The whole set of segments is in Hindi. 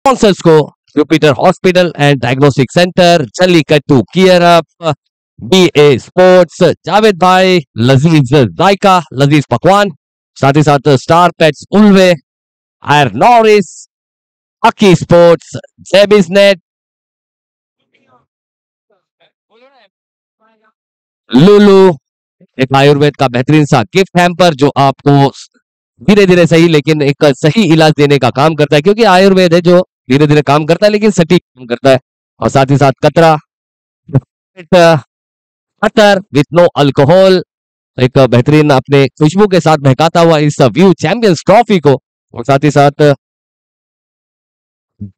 स्पॉन्सर्स को Jupiter hospital and diagnostic centre, jallikattu gear up, BA sports, Javed भाई, लजीज जायका लजीज पकवान, साथ ही साथ स्टार पेट्स उल्वे, आयर नॉरिस, अकी स्पोर्ट्स, जेबिस नेट, लुलू, एक आयुर्वेद का बेहतरीन सा गिफ्ट हैम्पर जो आपको धीरे धीरे सही लेकिन एक सही इलाज देने का काम करता है, क्योंकि आयुर्वेद है जो धीरे धीरे काम करता है लेकिन सटीक काम करता है। और साथ ही साथ कतरा अतर विथ नो अल्कोहल, एक बेहतरीन अपने खुशबू के साथ महकाता हुआ इस व्यू चैंपियंस ट्रॉफी को। और साथ ही साथ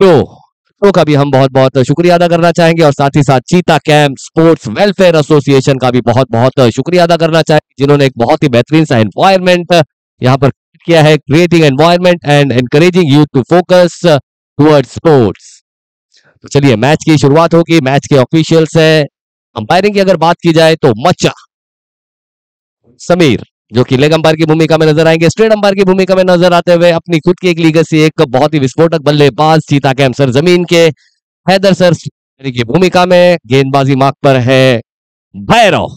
तो का भी हम बहुत बहुत शुक्रिया अदा करना चाहेंगे। और साथ ही साथ चीता कैंप स्पोर्ट्स वेलफेयर एसोसिएशन का भी बहुत बहुत शुक्रिया अदा करना चाहेंगे, जिन्होंने एक बहुत ही बेहतरीन सा एनवायरनमेंट यहाँ पर किया है, creating environment and encouraging youth to focus towards sports. तो चलिए मैच की शुरुआत होगी। मैच के ऑफिशियल्स है, अंपायरिंग की अगर बात की जाए तो मच्चा समीर जो कि लेग अंपायर की भूमिका में नजर आएंगे। स्ट्रेट अंपायर की भूमिका में नजर आते हुए अपनी खुद की एक लीगेसी एक बहुत ही विस्फोटक बल्लेबाज चीता कैंप सरजमीन के हैदर सर की भूमिका में। गेंदबाजी मार्क पर है भैरव,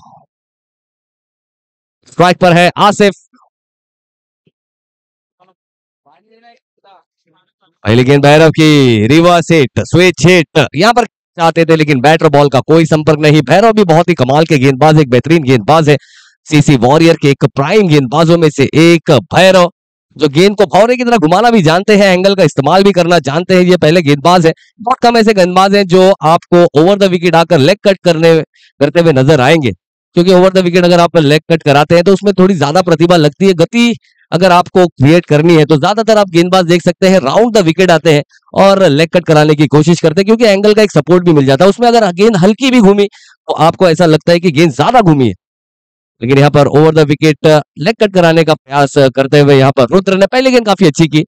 स्ट्राइक पर है आसिफ, पहली गेंद भैरव की, रिवर्स हिट, स्विच हिट, यहां पर चाहते थे लेकिन बैटर बॉल का कोई संपर्क नहीं। भैरव भी बहुत ही कमाल के गेंदबाज, एक बेहतरीन गेंदबाज है, सीसी वॉरियर के एक प्राइम गेंदबाजों में से एक भैरव, जो गेंद को भौरे की तरह घुमाना भी जानते हैं, एंगल का इस्तेमाल भी करना जानते हैं। ये पहले गेंदबाज है, बहुत कम ऐसे गेंदबाज हैं जो आपको ओवर द विकेट आकर लेग कट करते हुए नजर आएंगे, क्योंकि ओवर द विकेट अगर आप लेग कट कराते हैं तो उसमें थोड़ी ज्यादा प्रतिभा लगती है। गति अगर आपको क्रिएट करनी है तो ज्यादातर आप गेंदबाज देख सकते हैं राउंड द विकेट आते हैं और लेग कट कराने की कोशिश करते हैं, क्योंकि एंगल का एक सपोर्ट भी मिल जाता है। उसमें अगर गेंद हल्की भी घूमी तो आपको ऐसा लगता है कि गेंद ज्यादा घूमी है, लेकिन यहाँ पर over the wicket leg cut कराने का प्रयास करते हुए यहाँ पर रुद्र ने पहली गेंद काफी अच्छी की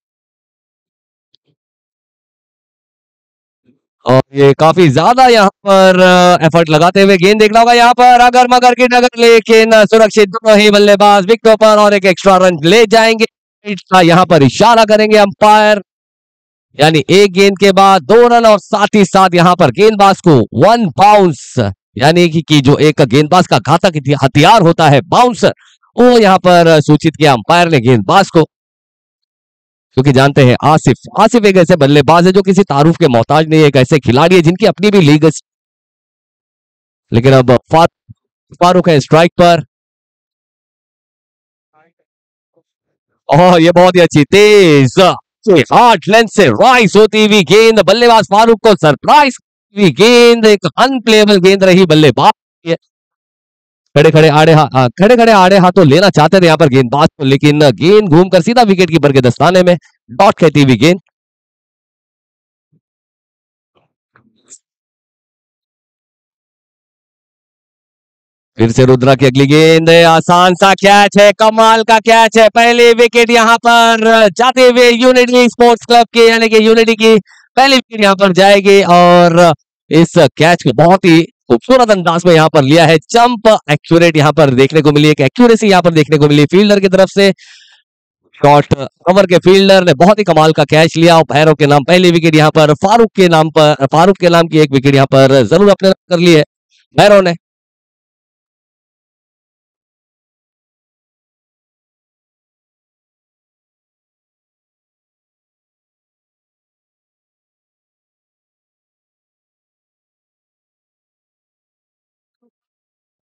और ये काफी ज्यादा यहाँ पर एफर्ट लगाते हुए गेंद देखना होगा यहाँ पर अगर मगर की डगर, लेकिन सुरक्षित दोनों ही बल्लेबाज विकेटों पर और एक एक्स्ट्रा रन ले जाएंगे। यहाँ पर इशारा करेंगे अंपायर, यानी एक गेंद के बाद 2 रन और साथ ही साथ यहाँ पर गेंदबाज को 1 बाउंस, यानी कि जो एक गेंदबाज का घातक हथियार होता है बाउंसर, वो यहाँ पर सूचित किया अंपायर ने गेंदबाज को, क्योंकि जानते हैं आसिफ एक ऐसे बल्लेबाज है जो किसी तारुफ के मोहताज नहीं है, एक ऐसे खिलाड़ी है जिनकी अपनी भी लीग। लेकिन अब फारूक है स्ट्राइक पर और ये बहुत ही अच्छी तेज हार्ड लेंथ से राइस होती हुई गेंद, बल्लेबाज फारूक को सरप्राइज गेंद, एक अनप्लेएबल गेंद रही बल्लेबाज। खड़े खड़े आड़े हाथों लेना चाहते थे यहाँ पर गेंदबाज को, लेकिन गेंद घूमकर सीधा विकेट कीपर के दस्ताने में, डॉट कहती हुई गेंद। फिर से रुद्रा की अगली गेंद, आसान सा कैच है, कमाल का कैच है, पहली विकेट यहाँ पर जाते हुए यूनिटी स्पोर्ट्स क्लब के, यानी कि यूनिटी की पहली विकेट यहाँ पर जाएगी और इस कैच को बहुत ही खूबसूरत अंदाज में यहाँ पर लिया है, जंप एक्यूरेट यहाँ पर देखने को मिली, एक एक्यूरेसी यहाँ पर देखने को मिली फील्डर की तरफ से, शॉर्ट कवर के फील्डर ने बहुत ही कमाल का कैच लिया और भैरव के नाम पहली विकेट यहाँ पर, फारूक के नाम की एक विकेट यहाँ पर जरूर अपने कर ली है भैरव ने।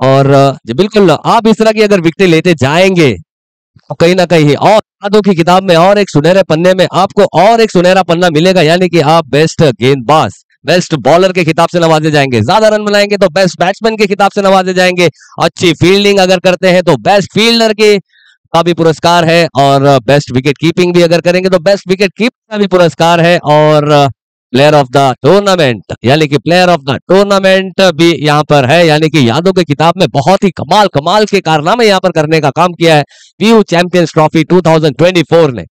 और जी बिल्कुल, आप इस तरह की अगर विकेट लेते जाएंगे तो कहीं ना कहीं और यादों की किताब में और एक सुनहरे पन्ने में आपको और एक सुनहरा पन्ना मिलेगा, यानी कि आप बेस्ट गेंदबाज, बेस्ट बॉलर के खिताब से नवाजे जाएंगे, ज्यादा रन बनाएंगे तो बेस्ट बैट्समैन के खिताब से नवाजे जाएंगे, अच्छी फील्डिंग अगर करते हैं तो बेस्ट फील्डर के का भी पुरस्कार है, और बेस्ट विकेट कीपिंग भी अगर करेंगे तो बेस्ट विकेट कीपर का भी पुरस्कार है, और प्लेयर ऑफ द टूर्नामेंट, यानी कि प्लेयर ऑफ द टूर्नामेंट भी यहाँ पर है, यानी कि यादों की किताब में बहुत ही कमाल के कारनामे यहाँ पर करने का काम किया है व्यू चैंपियंस ट्रॉफी 2024 ने।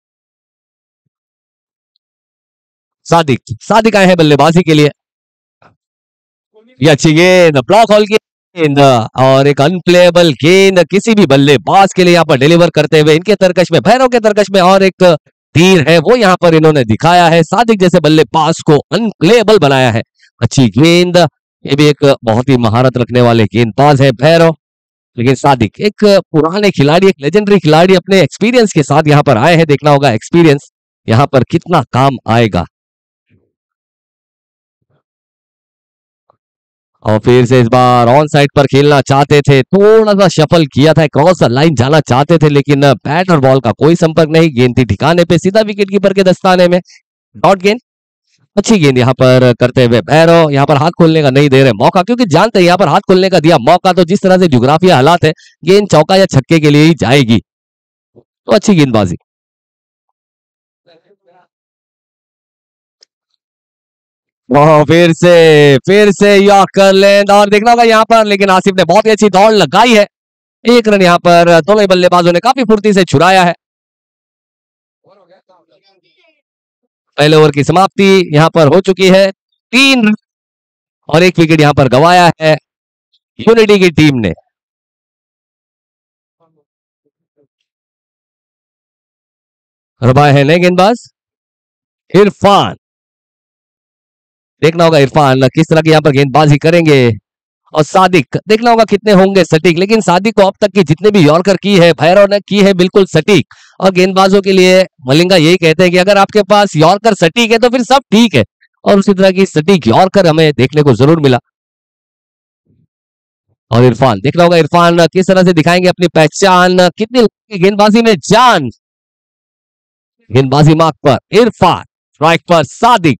सादिक आए हैं बल्लेबाजी के लिए, ये अच्छी गेंद, ब्लॉक होल की गेंद और एक अनप्लेएबल गेंद किसी भी बल्लेबाज के लिए यहाँ पर डिलीवर करते हुए, इनके तरकश में, भैरव के तरकश में और एक तीर है वो यहाँ पर इन्होंने दिखाया है, सादिक जैसे बल्लेबाज को अनप्लेएबल बनाया है। अच्छी गेंद, ये भी एक बहुत ही महारत रखने वाले गेंदबाज है भैरव, लेकिन सादिक एक पुराने खिलाड़ी, एक लेजेंडरी खिलाड़ी अपने एक्सपीरियंस के साथ यहाँ पर आए हैं। देखना होगा एक्सपीरियंस यहाँ पर कितना काम आएगा। और फिर से इस बार ऑन साइड पर खेलना चाहते थे, थोड़ा सा शफल किया था, क्रॉस लाइन जाना चाहते थे, लेकिन बैट और बॉल का कोई संपर्क नहीं, गेंद थी ठिकाने पे, सीधा विकेट कीपर के दस्ताने में, डॉट गेंद। अच्छी गेंद यहाँ पर करते हुए भैरव, यहाँ पर हाथ खोलने का नहीं दे रहे मौका, क्योंकि जानते हैं यहाँ पर हाथ खोलने का दिया मौका तो जिस तरह से ज्योग्राफिया हालात है, गेंद चौका या छक्के के लिए ही जाएगी। तो अच्छी गेंदबाजी। फिर से यॉर्कर लेंथ, और देखना होगा यहाँ पर, लेकिन आसिफ ने बहुत ही अच्छी दौड़ लगाई है। एक रन यहाँ पर दोनों ही बल्लेबाजों ने काफी फुर्ती से छुड़ाया है। पहले ओवर की समाप्ति यहाँ पर हो चुकी है, 3 रन और 1 विकेट यहाँ पर गंवाया है यूनिटी की टीम ने। रबाए है नए गेंदबाज इरफान, देखना होगा इरफान किस तरह की यहाँ पर गेंदबाजी करेंगे। और सादिक, देखना होगा कितने होंगे सटीक, लेकिन सादिक को अब तक की जितने भी यॉर्कर की है भैरव ने की है बिल्कुल सटीक। और गेंदबाजों के लिए मलिंगा यही कहते हैं कि अगर आपके पास यॉर्कर सटीक है तो फिर सब ठीक है, और उसी तरह की सटीक यॉर्कर हमें देखने को जरूर मिला। और इरफान, देखना होगा इरफान किस तरह से दिखाएंगे अपनी पहचान, कितनी गेंदबाजी में जान। गेंदबाजी मार्क पर इरफान, स्ट्राइक पर सादिक।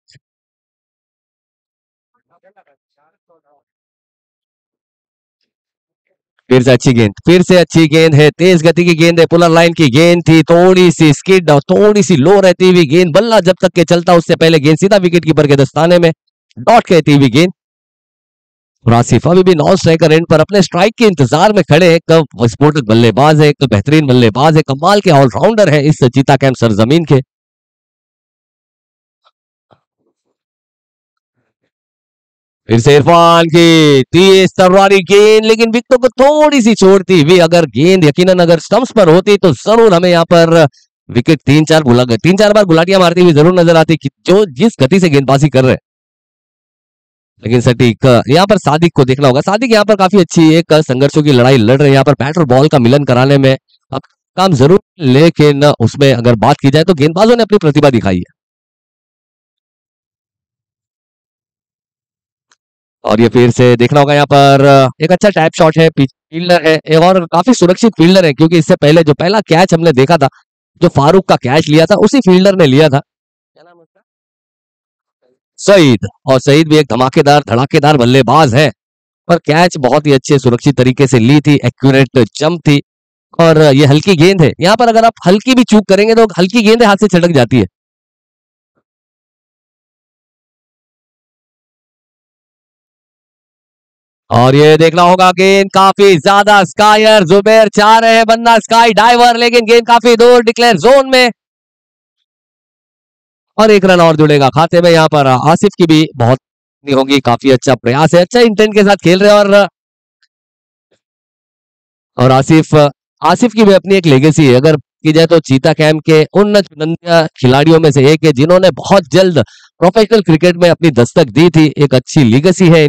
फिर से अच्छी गेंद है, तेज गति की गेंद है, पुलर लाइन की गेंद थी, थोड़ी सी स्किड और थोड़ी सी लो रहती हुई गेंद, बल्ला जब तक के चलता उससे पहले गेंद सीधा विकेट कीपर के दस्ताने में, डॉट कहती हुई गेंद। और आसिफ अभी भी नॉन स्ट्राइकर एंड पर अपने स्ट्राइक के इंतजार में खड़े हैं। एक विस्फोटक बल्लेबाज है, एक बेहतरीन बल्लेबाज है, कमाल के ऑलराउंडर है इस चीता कैंप सरजमीन के। फिर से इरफान की तेज तलवारी गेंद, लेकिन विकेटों को थोड़ी सी छोड़ती हुई, अगर गेंद यकीनन अगर स्टंप्स पर होती तो जरूर हमें यहाँ पर विकेट 3-4 बार गुलाटियां मारती हुई जरूर नजर आती, जो जिस गति से गेंदबाजी कर रहे हैं। लेकिन सटीक यहाँ पर सादिक को देखना होगा, सादिक यहाँ पर काफी अच्छी एक संघर्षों की लड़ाई लड़ रहे हैं, यहाँ पर बैट और बॉल का मिलन कराने में अब काम जरूर, लेकिन उसमें अगर बात की जाए तो गेंदबाजों ने अपनी प्रतिभा दिखाई है। और ये फिर से देखना होगा यहाँ पर एक अच्छा टैप शॉट है, फील्डर है और काफी सुरक्षित फील्डर है, क्योंकि इससे पहले जो पहला कैच हमने देखा था, जो फारूक का कैच लिया था, उसी फील्डर ने लिया था, क्या नाम उसका, सईद। और सईद भी एक धमाकेदार धड़ाकेदार बल्लेबाज है, पर कैच बहुत ही अच्छे सुरक्षित तरीके से ली थी, एक्यूरेट जंप थी। और ये हल्की गेंद है, यहाँ पर अगर आप हल्की भी चूक करेंगे तो हल्की गेंद हाथ से छटक जाती है। और ये देखना होगा गेंद काफी ज्यादा स्कायर, जुबैर चाह रहे हैं बंदा स्काई डाइवर, लेकिन गेंद काफी दूर डिक्लेयर जोन में, और 1 रन और जुड़ेगा खाते में। यहाँ पर आसिफ की भी बहुत होगी, काफी अच्छा प्रयास है, अच्छा इंटेंट के साथ खेल रहे हैं। और आसिफ आसिफ की भी अपनी एक लेगेसी है, अगर की जाए तो चीता कैंप के उन चुनिंदा खिलाड़ियों में से एक है जिन्होंने बहुत जल्द प्रोफेशनल क्रिकेट में अपनी दस्तक दी थी, एक अच्छी लीगेसी है।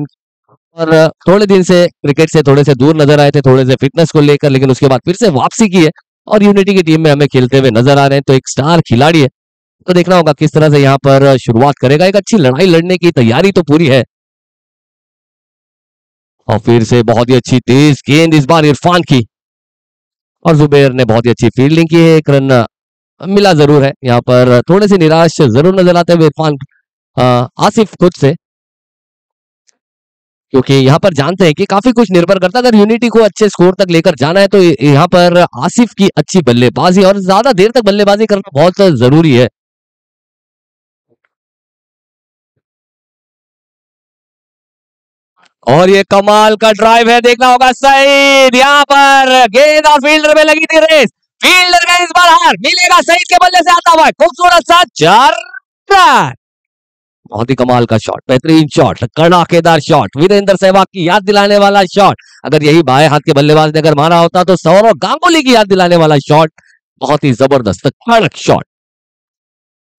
और थोड़े दिन से क्रिकेट से थोड़े से दूर नजर आए थे, थोड़े से फिटनेस को लेकर, लेकिन उसके बाद फिर से वापसी की है और यूनिटी की टीम में हमें खेलते हुए नजर आ रहे हैं, तो एक स्टार खिलाड़ी है। तो देखना होगा किस तरह से यहाँ पर शुरुआत करेगा, एक अच्छी लड़ाई लड़ने की तैयारी तो पूरी है। और फिर से बहुत ही अच्छी तेज गेंद इस बार इरफान की, और जुबैर ने बहुत ही अच्छी फील्डिंग की है, 1 रन मिला जरूर है। यहाँ पर थोड़े से निराश जरूर नजर आते हुए इरफान, आसिफ खुद से, क्योंकि यहाँ पर जानते हैं कि काफी कुछ निर्भर करता है, अगर यूनिटी को अच्छे स्कोर तक लेकर जाना है तो यहाँ पर आसिफ की अच्छी बल्लेबाजी और ज्यादा देर तक बल्लेबाजी करना बहुत जरूरी है। और ये कमाल का ड्राइव है, देखना होगा सईद, यहाँ पर गेंद और फील्डर में लगी थी रेस, फील्डर का इस बार हार मिलेगा सईद के बल्ले से आता हुआ, खूबसूरत सा 4 रन। बहुत ही कमाल का शॉट, बेहतरीन शॉट, कड़ाकेदार शॉट, वीरेंद्र सहवाग की याद दिलाने वाला शॉट, अगर यही बाएं हाथ के बल्लेबाज ने अगर मारा होता तो सौरव गांगुली की याद दिलाने वाला शॉट, बहुत ही जबरदस्त कड़क शॉट।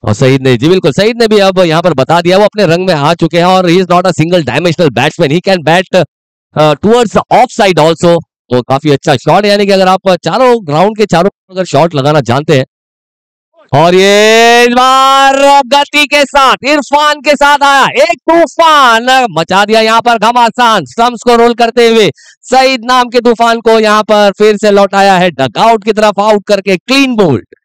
और सईद ने, जी बिल्कुल, सईद ने भी अब यहाँ पर बता दिया, वो अपने रंग में आ चुके हैं और he is not a single dimensional batsman, he can bat towards of side also. तो काफी अच्छा शॉट, यानी कि अगर आप चारों ग्राउंड के चारों अगर शॉट लगाना जानते हैं। और ये इस बार गति के साथ इरफान के साथ आया, एक तूफान मचा दिया यहाँ पर घमासान, स्टंप्स को रोल करते हुए सईद नाम के तूफान को यहाँ पर फिर से लौटाया है डगआउट की तरफ, आउट करके क्लीन बोल्ड।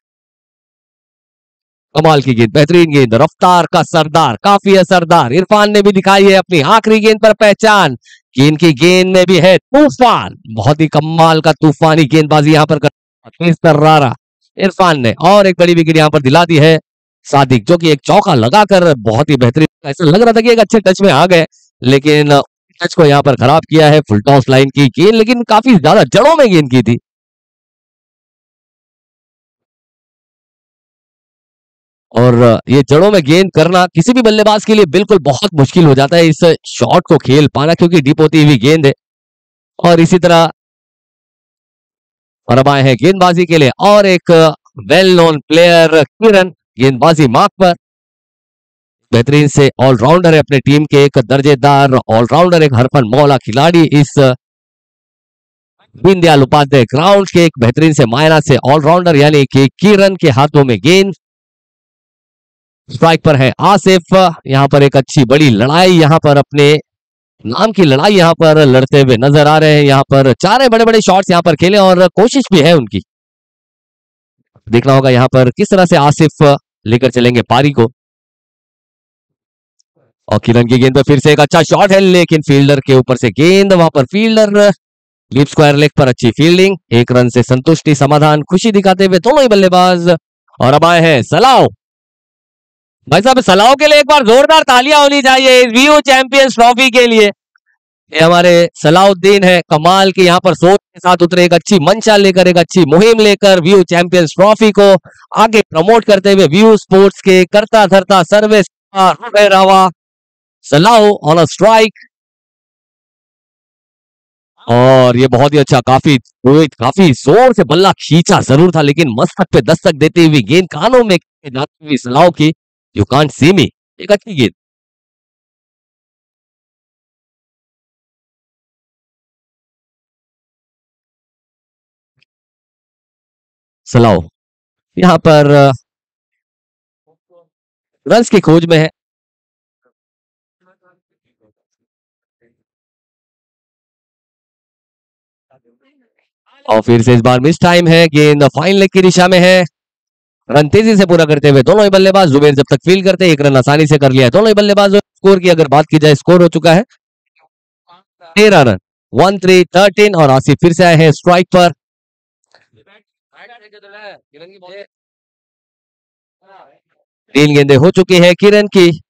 कमाल की गेंद, बेहतरीन गेंद, रफ्तार का सरदार, काफी असरदार, इरफान ने भी दिखाई है अपनी आखिरी गेंद पर पहचान, कि इनकी गेंद में भी है तूफान, बहुत ही कमाल का तूफानी गेंदबाजी यहाँ पर कर इरफान ने, और एक बड़ी विकेट यहाँ पर दिला दी है सादिक, जो कि एक चौका लगाकर बहुत ही बेहतरीन, ऐसा लग रहा था कि एक अच्छे टच में आ गए, लेकिन टच को यहाँ पर खराब किया है। फुल टॉस लाइन की गेंद, लेकिन काफी ज्यादा जड़ों में गेंद की थी। और ये जड़ों में गेंद करना किसी भी बल्लेबाज के लिए बिल्कुल बहुत मुश्किल हो जाता है इस शॉट को खेल पाना, क्योंकि डीप होती हुई गेंद है। और इसी तरह और अब आए हैं गेंदबाजी के लिए और एक वेल नोन प्लेयर किरण, गेंदबाजी मार्क पर बेहतरीन से ऑलराउंडर है अपने टीम के, एक दर्जेदार ऑलराउंडर, एक हरफन मौला खिलाड़ी इस दीनदयाल उपाध्याय ग्राउंड के, एक बेहतरीन से मायना से ऑलराउंडर, यानी कि किरण के हाथों में गेंद। स्ट्राइक पर है आसिफ, यहां पर एक अच्छी बड़ी लड़ाई, यहां पर अपने नाम की लड़ाई यहां पर लड़ते हुए नजर आ रहे हैं। यहां पर चार बड़े बड़े शॉट्स यहां पर खेले और कोशिश भी है उनकी, देखना होगा यहां पर किस तरह से आसिफ लेकर चलेंगे पारी को। और किरण की गेंद पर फिर से एक अच्छा शॉट है, लेकिन फील्डर के ऊपर से गेंद, वहां पर फील्डर डीप स्क्वायर लेग पर अच्छी फील्डिंग, एक रन से संतुष्टि, समाधान, खुशी दिखाते हुए दोनों ही बल्लेबाज। और अब आए हैं सलाव, भाई साहब सलाव के लिए एक बार जोरदार तालियां होनी चाहिए इस व्यू चैंपियंस ट्रॉफी के लिए। ये हमारे सलाउद्दीन है, कमाल के यहाँ पर सोच के साथ उतरे, एक अच्छी मंशा लेकर, एक अच्छी मुहिम लेकर व्यू चैंपियंस ट्रॉफी को आगे प्रमोट करते हुए व्यू स्पोर्ट्स के करता धरता सर्विस रवा सलाउ ऑन अ स्ट्राइक। और ये बहुत ही अच्छा, काफी जोर से बल्ला खींचा जरूर था, लेकिन मस्तक पे दस्तक देते हुए गेंद कानों में जाती हुई सलाउ की, यू कांट सी मी, एक अच्छी गेंद। सलाउ यहाँ पर रन्स की खोज में है, और फिर से इस बार मिस टाइम है, गेंद फाइन लेग की दिशा में है। रन तेजी से पूरा करते हुए दोनों ही बल्लेबाज, जुबेर जब तक फील्ड करते एक रन आसानी से कर लिया है दोनों ही बल्लेबाज। स्कोर की अगर बात की जाए, स्कोर हो चुका है 13 रन, 13 और आसिफ फिर से आए हैं स्ट्राइक पर। 3 गेंदें हो चुकी है किरण की,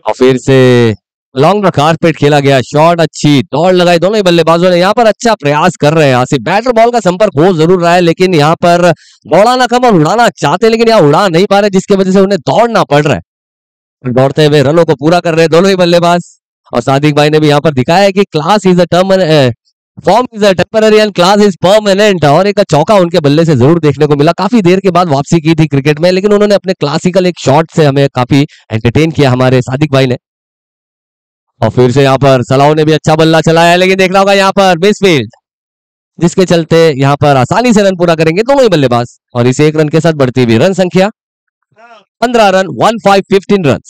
और फिर से लॉन्ग कारपेट खेला गया, शॉट अच्छी दौड़ लगाई दोनों ही बल्लेबाजों ने, यहाँ पर अच्छा प्रयास कर रहे हैं आसिफ, बैटर बॉल का संपर्क हो जरूर रहा है, लेकिन यहाँ पर दौड़ाना कम और उड़ाना चाहते, लेकिन यहाँ उड़ा नहीं पा रहे, जिसकी वजह से उन्हें दौड़ना पड़ रहा है। दौड़ते हुए रनों को पूरा कर रहे हैं दोनों ही बल्लेबाज। और सादिक भाई ने भी यहाँ पर दिखाया है कि class is a term, form is a temporary and class is permanent, और एक चौका उनके बल्ले से जरूर देखने को मिला, काफी देर के बाद वापसी की थी क्रिकेट में, लेकिन उन्होंने अपने क्लासिकल एक शॉट से हमें काफी एंटरटेन किया हमारे सादिक भाई ने। और फिर से यहाँ पर सलाह ने भी अच्छा बल्ला चलाया है, लेकिन देखना होगा यहाँ पर मिसफील्ड, जिसके चलते यहाँ पर आसानी से रन पूरा करेंगे दोनों ही बल्लेबाज, और इस एक रन के साथ बढ़ती हुई रन संख्या 15 रन, 15 रन।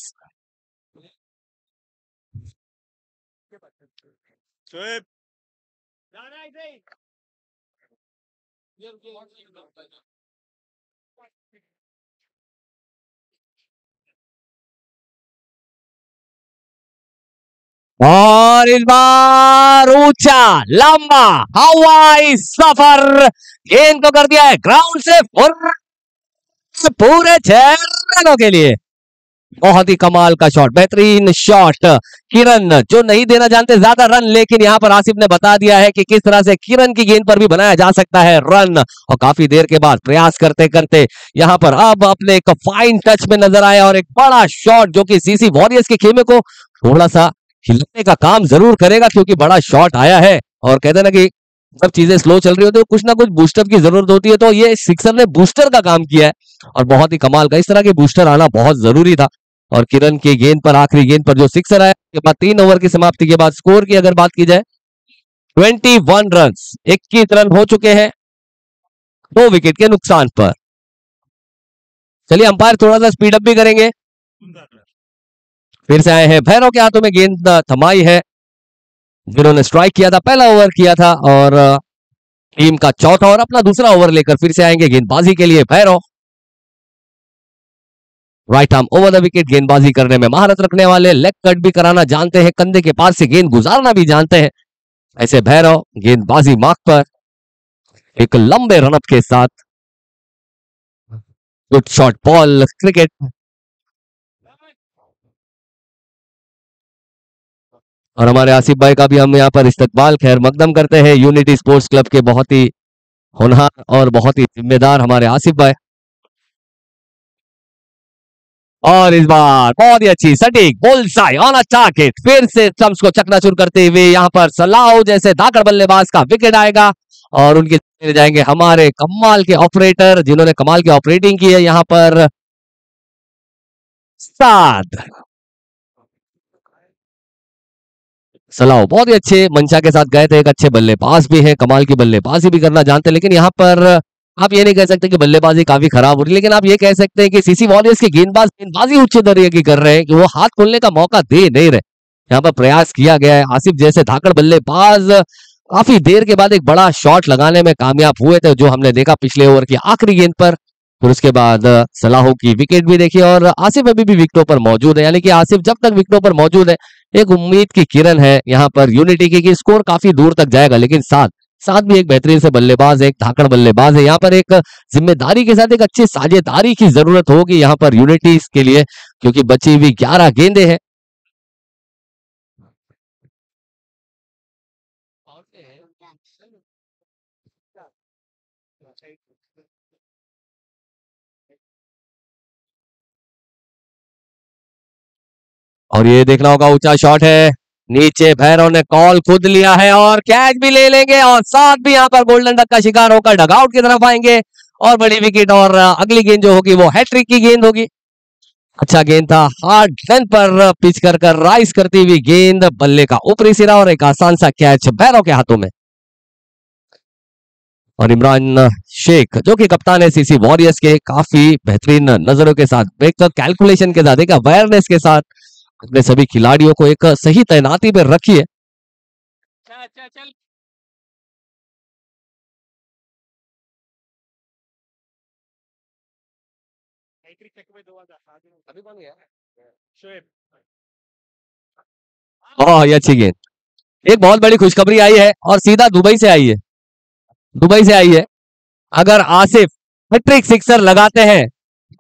और इस बार ऊंचा लंबा हवाई सफर, गेंद को कर दिया है ग्राउंड से पूरे 6 रनों के लिए। बहुत ही कमाल का शॉट, बेहतरीन शॉट। किरण जो नहीं देना जानते ज्यादा रन, लेकिन यहाँ पर आसिफ ने बता दिया है कि किस तरह से किरण की गेंद पर भी बनाया जा सकता है रन। और काफी देर के बाद प्रयास करते करते यहाँ पर अब अपने एक फाइन टच में नजर आया और एक बड़ा शॉट जो कि सीसी वॉरियर्स के खेमे को थोड़ा सा हिलाने का काम जरूर करेगा, क्योंकि बड़ा शॉट आया है। और कहते हैं ना कि जब चीजें स्लो चल रही होती है कुछ ना कुछ बूस्टर की जरूरत होती है, तो ये सिक्सर ने बूस्टर का काम किया है और बहुत ही कमाल का। इस तरह के बूस्टर आना बहुत जरूरी था। और किरण की गेंद पर, आखिरी गेंद पर जो सिक्सर आया, के बाद 3 ओवर की समाप्ति के बाद स्कोर की अगर बात की जाए 21 रन, 21 रन हो चुके हैं 2 विकेट के नुकसान पर। चलिए अंपायर थोड़ा सा स्पीड अप भी करेंगे। फिर से आए हैं भैरव के हाथों में गेंद थमाई है, जिन्होंने स्ट्राइक किया था, पहला ओवर किया था और टीम का चौथा और अपना दूसरा ओवर लेकर फिर से आएंगे गेंदबाजी के लिए Bhairav. Right arm over the wicket गेंदबाजी करने में महारत रखने वाले, लेग कट भी कराना जानते हैं, कंधे के पास से गेंद गुजारना भी जानते हैं। ऐसे भैरव गेंदबाजी मार्क पर एक लंबे रनअप के साथ, गुड शॉट बॉल क्रिकेट। और हमारे आसिफ भाई का भी हम यहाँ पर इस्तकबाल खैर मकदम करते हैं, यूनिटी स्पोर्ट्स क्लब के बहुत ही होनहार और बहुत ही जिम्मेदार हमारे आसिफ भाई। और इस बार बहुत ही अच्छी सटीक बुलसाई ऑन अ टारगेट, फिर से स्टंप्स को चकनाचूर करते हुए यहाँ पर सलाह जैसे धाकड़ बल्लेबाज का विकेट आएगा और उनके जाएंगे हमारे कमाल के ऑपरेटर, जिन्होंने कमाल की ऑपरेटिंग की है यहाँ पर, साद सलाह बहुत ही अच्छे मंशा के साथ गए थे, एक अच्छे बल्लेबाज भी हैं, कमाल की बल्लेबाजी भी करना जानते हैं। लेकिन यहाँ पर आप ये नहीं कह सकते कि बल्लेबाजी काफी खराब हो रही, लेकिन आप ये कह सकते हैं कि सीसी वॉरियर्स के गेंदबाजी उच्च दर्जे की कर रहे हैं कि वो हाथ खोलने का मौका दे नहीं रहे। यहाँ पर प्रयास किया गया है, आसिफ जैसे धाकड़ बल्लेबाज काफी देर के बाद एक बड़ा शॉट लगाने में कामयाब हुए थे, जो हमने देखा पिछले ओवर की आखिरी गेंद पर। फिर उसके बाद सलाहो की विकेट भी देखी और आसिफ अभी भी विकेटों पर मौजूद है, यानी कि आसिफ जब तक विकेटों पर मौजूद है एक उम्मीद की किरण है यहाँ पर यूनिटी की कि स्कोर काफी दूर तक जाएगा। लेकिन साथ साथ भी एक बेहतरीन से बल्लेबाज है, एक धाकड़ बल्लेबाज है, यहाँ पर एक जिम्मेदारी के साथ एक अच्छी साझेदारी की जरूरत होगी यहाँ पर यूनिटी के लिए, क्योंकि बची हुई 11 गेंदें हैं। और ये देखना होगा ऊंचा शॉट है, नीचे भैरव ने कॉल खुद लिया है और कैच भी ले लेंगे और साथ भी यहाँ पर गोल्डन डक का शिकार होकर डगआउट की तरफ आएंगे और बड़ी विकेट। और अगली गेंद जो होगी वो हैट्रिक की गेंद होगी। अच्छा गेंद था, हार्ड लेंथ पर पिच कर राइज करती हुई गेंद, बल्ले का ऊपरी सिरा और एक आसान सा कैच भैरव के हाथों में। और इमरान शेख जो कि कप्तान है सीसी वॉरियर्स के, काफी बेहतरीन नजरों के साथ, एक कैलकुलेशन के साथ, एक अवेयरनेस के साथ अपने सभी खिलाड़ियों को एक सही तैनाती पर रखिए। ओह ये अच्छी गेंद, एक बहुत बड़ी खुशखबरी आई है और सीधा दुबई से आई है, दुबई से आई है। अगर आसिफ हैट्रिक सिक्सर लगाते हैं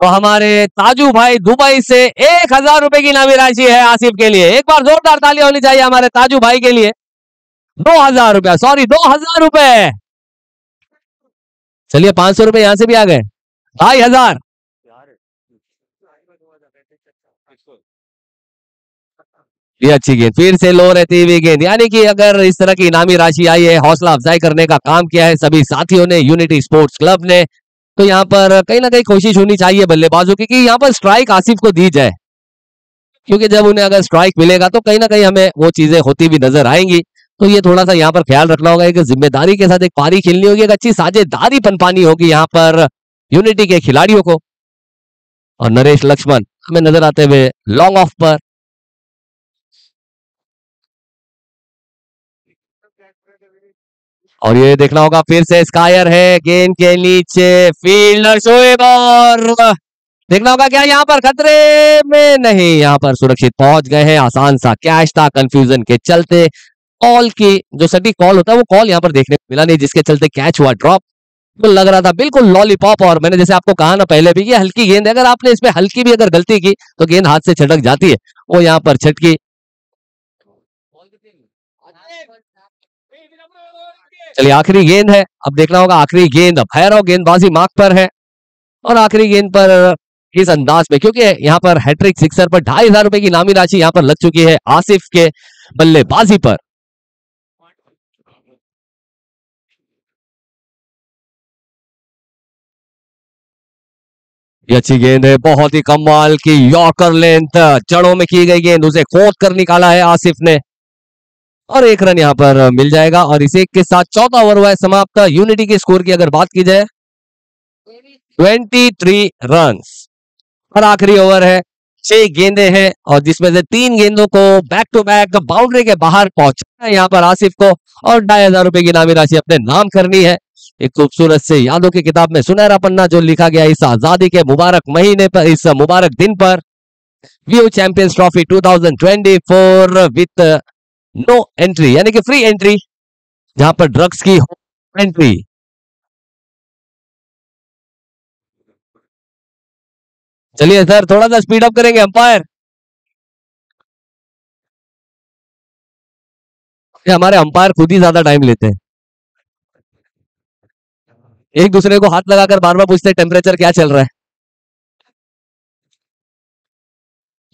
तो हमारे ताजू भाई दुबई से 1000 रुपए की इनामी राशि है आसिफ के लिए। एक बार जोरदार ताली होनी चाहिए हमारे ताजू भाई के लिए। 2000 रुपया, सॉरी 2000 रुपए। चलिए 500 रुपए यहां से भी आ गए, 2500। ये अच्छी गेंद, फिर से लो रहती हुई गेंद, यानी कि अगर इस तरह की इनामी राशि आई है, हौसला अफजाई करने का काम किया है सभी साथियों ने, यूनिटी स्पोर्ट्स क्लब ने, तो यहाँ पर कहीं ना कहीं कोशिश होनी चाहिए बल्लेबाजों की कि यहाँ पर स्ट्राइक आसिफ को दी जाए, क्योंकि जब उन्हें अगर स्ट्राइक मिलेगा तो कहीं ना कहीं हमें वो चीजें होती भी नजर आएंगी। तो ये थोड़ा सा यहाँ पर ख्याल रखना होगा, एक जिम्मेदारी के साथ एक पारी खेलनी होगी, एक अच्छी साझेदारी पनपानी होगी यहाँ पर यूनिटी के खिलाड़ियों को। और नरेश लक्ष्मण हमें नजर आते हुए लॉन्ग ऑफ पर, और ये देखना होगा फिर से स्कायर है गेंद के नीचे, फील्डर शोएब, और देखना होगा क्या यहाँ पर खतरे में नहीं, यहाँ पर सुरक्षित पहुंच गए हैं। आसान सा कैच था, कंफ्यूजन के चलते कॉल की जो सटीक कॉल होता है वो कॉल यहाँ पर देखने को मिला नहीं, जिसके चलते कैच हुआ ड्रॉप। तो लग रहा था बिल्कुल लॉलीपॉप, और मैंने जैसे आपको कहा ना पहले भी, ये हल्की गेंद है, अगर आपने इसमें हल्की भी अगर गलती की तो गेंद हाथ से छटक जाती है। वो यहाँ पर छटकी। चलिए आखिरी गेंद है, अब देखना होगा आखिरी गेंद। भैरव गेंदबाजी मार्क पर है, और आखिरी गेंद पर इस अंदाज में, क्योंकि यहाँ पर हैट्रिक सिक्सर पर 2500 रुपए की इनामी राशि यहाँ पर लग चुकी है आसिफ के बल्लेबाजी पर। ये अच्छी गेंद है, बहुत ही कमाल की यॉर्कर लेंथ, जड़ों में की गई गेंद, उसे खोद कर निकाला है आसिफ ने, और एक रन यहाँ पर मिल जाएगा। और इसी के साथ चौथा ओवर हुआ है समाप्त। यूनिटी के स्कोर की अगर बात की जाए 23 रन, और आखिरी ओवर है, 6 गेंदें हैं, और जिसमें से 3 गेंदों को बैक टू बैक बाउंड्री के बाहर पहुंचाना है यहाँ पर आसिफ को, और 2500 रुपए की इनामी राशि अपने नाम करनी है। एक खूबसूरत से यादों की किताब में सुनहरा पन्ना जो लिखा गया इस आजादी के मुबारक महीने पर, इस मुबारक दिन पर। View champions trophy 2024 with no entry, यानी कि फ्री एंट्री, जहां पर ड्रग्स की एंट्री। चलिए सर, थोड़ा सा स्पीड अप करेंगे अंपायर। ये हमारे अंपायर खुद ही ज्यादा टाइम लेते हैं, एक दूसरे को हाथ लगाकर बार बार पूछते हैं टेम्परेचर क्या चल रहा है।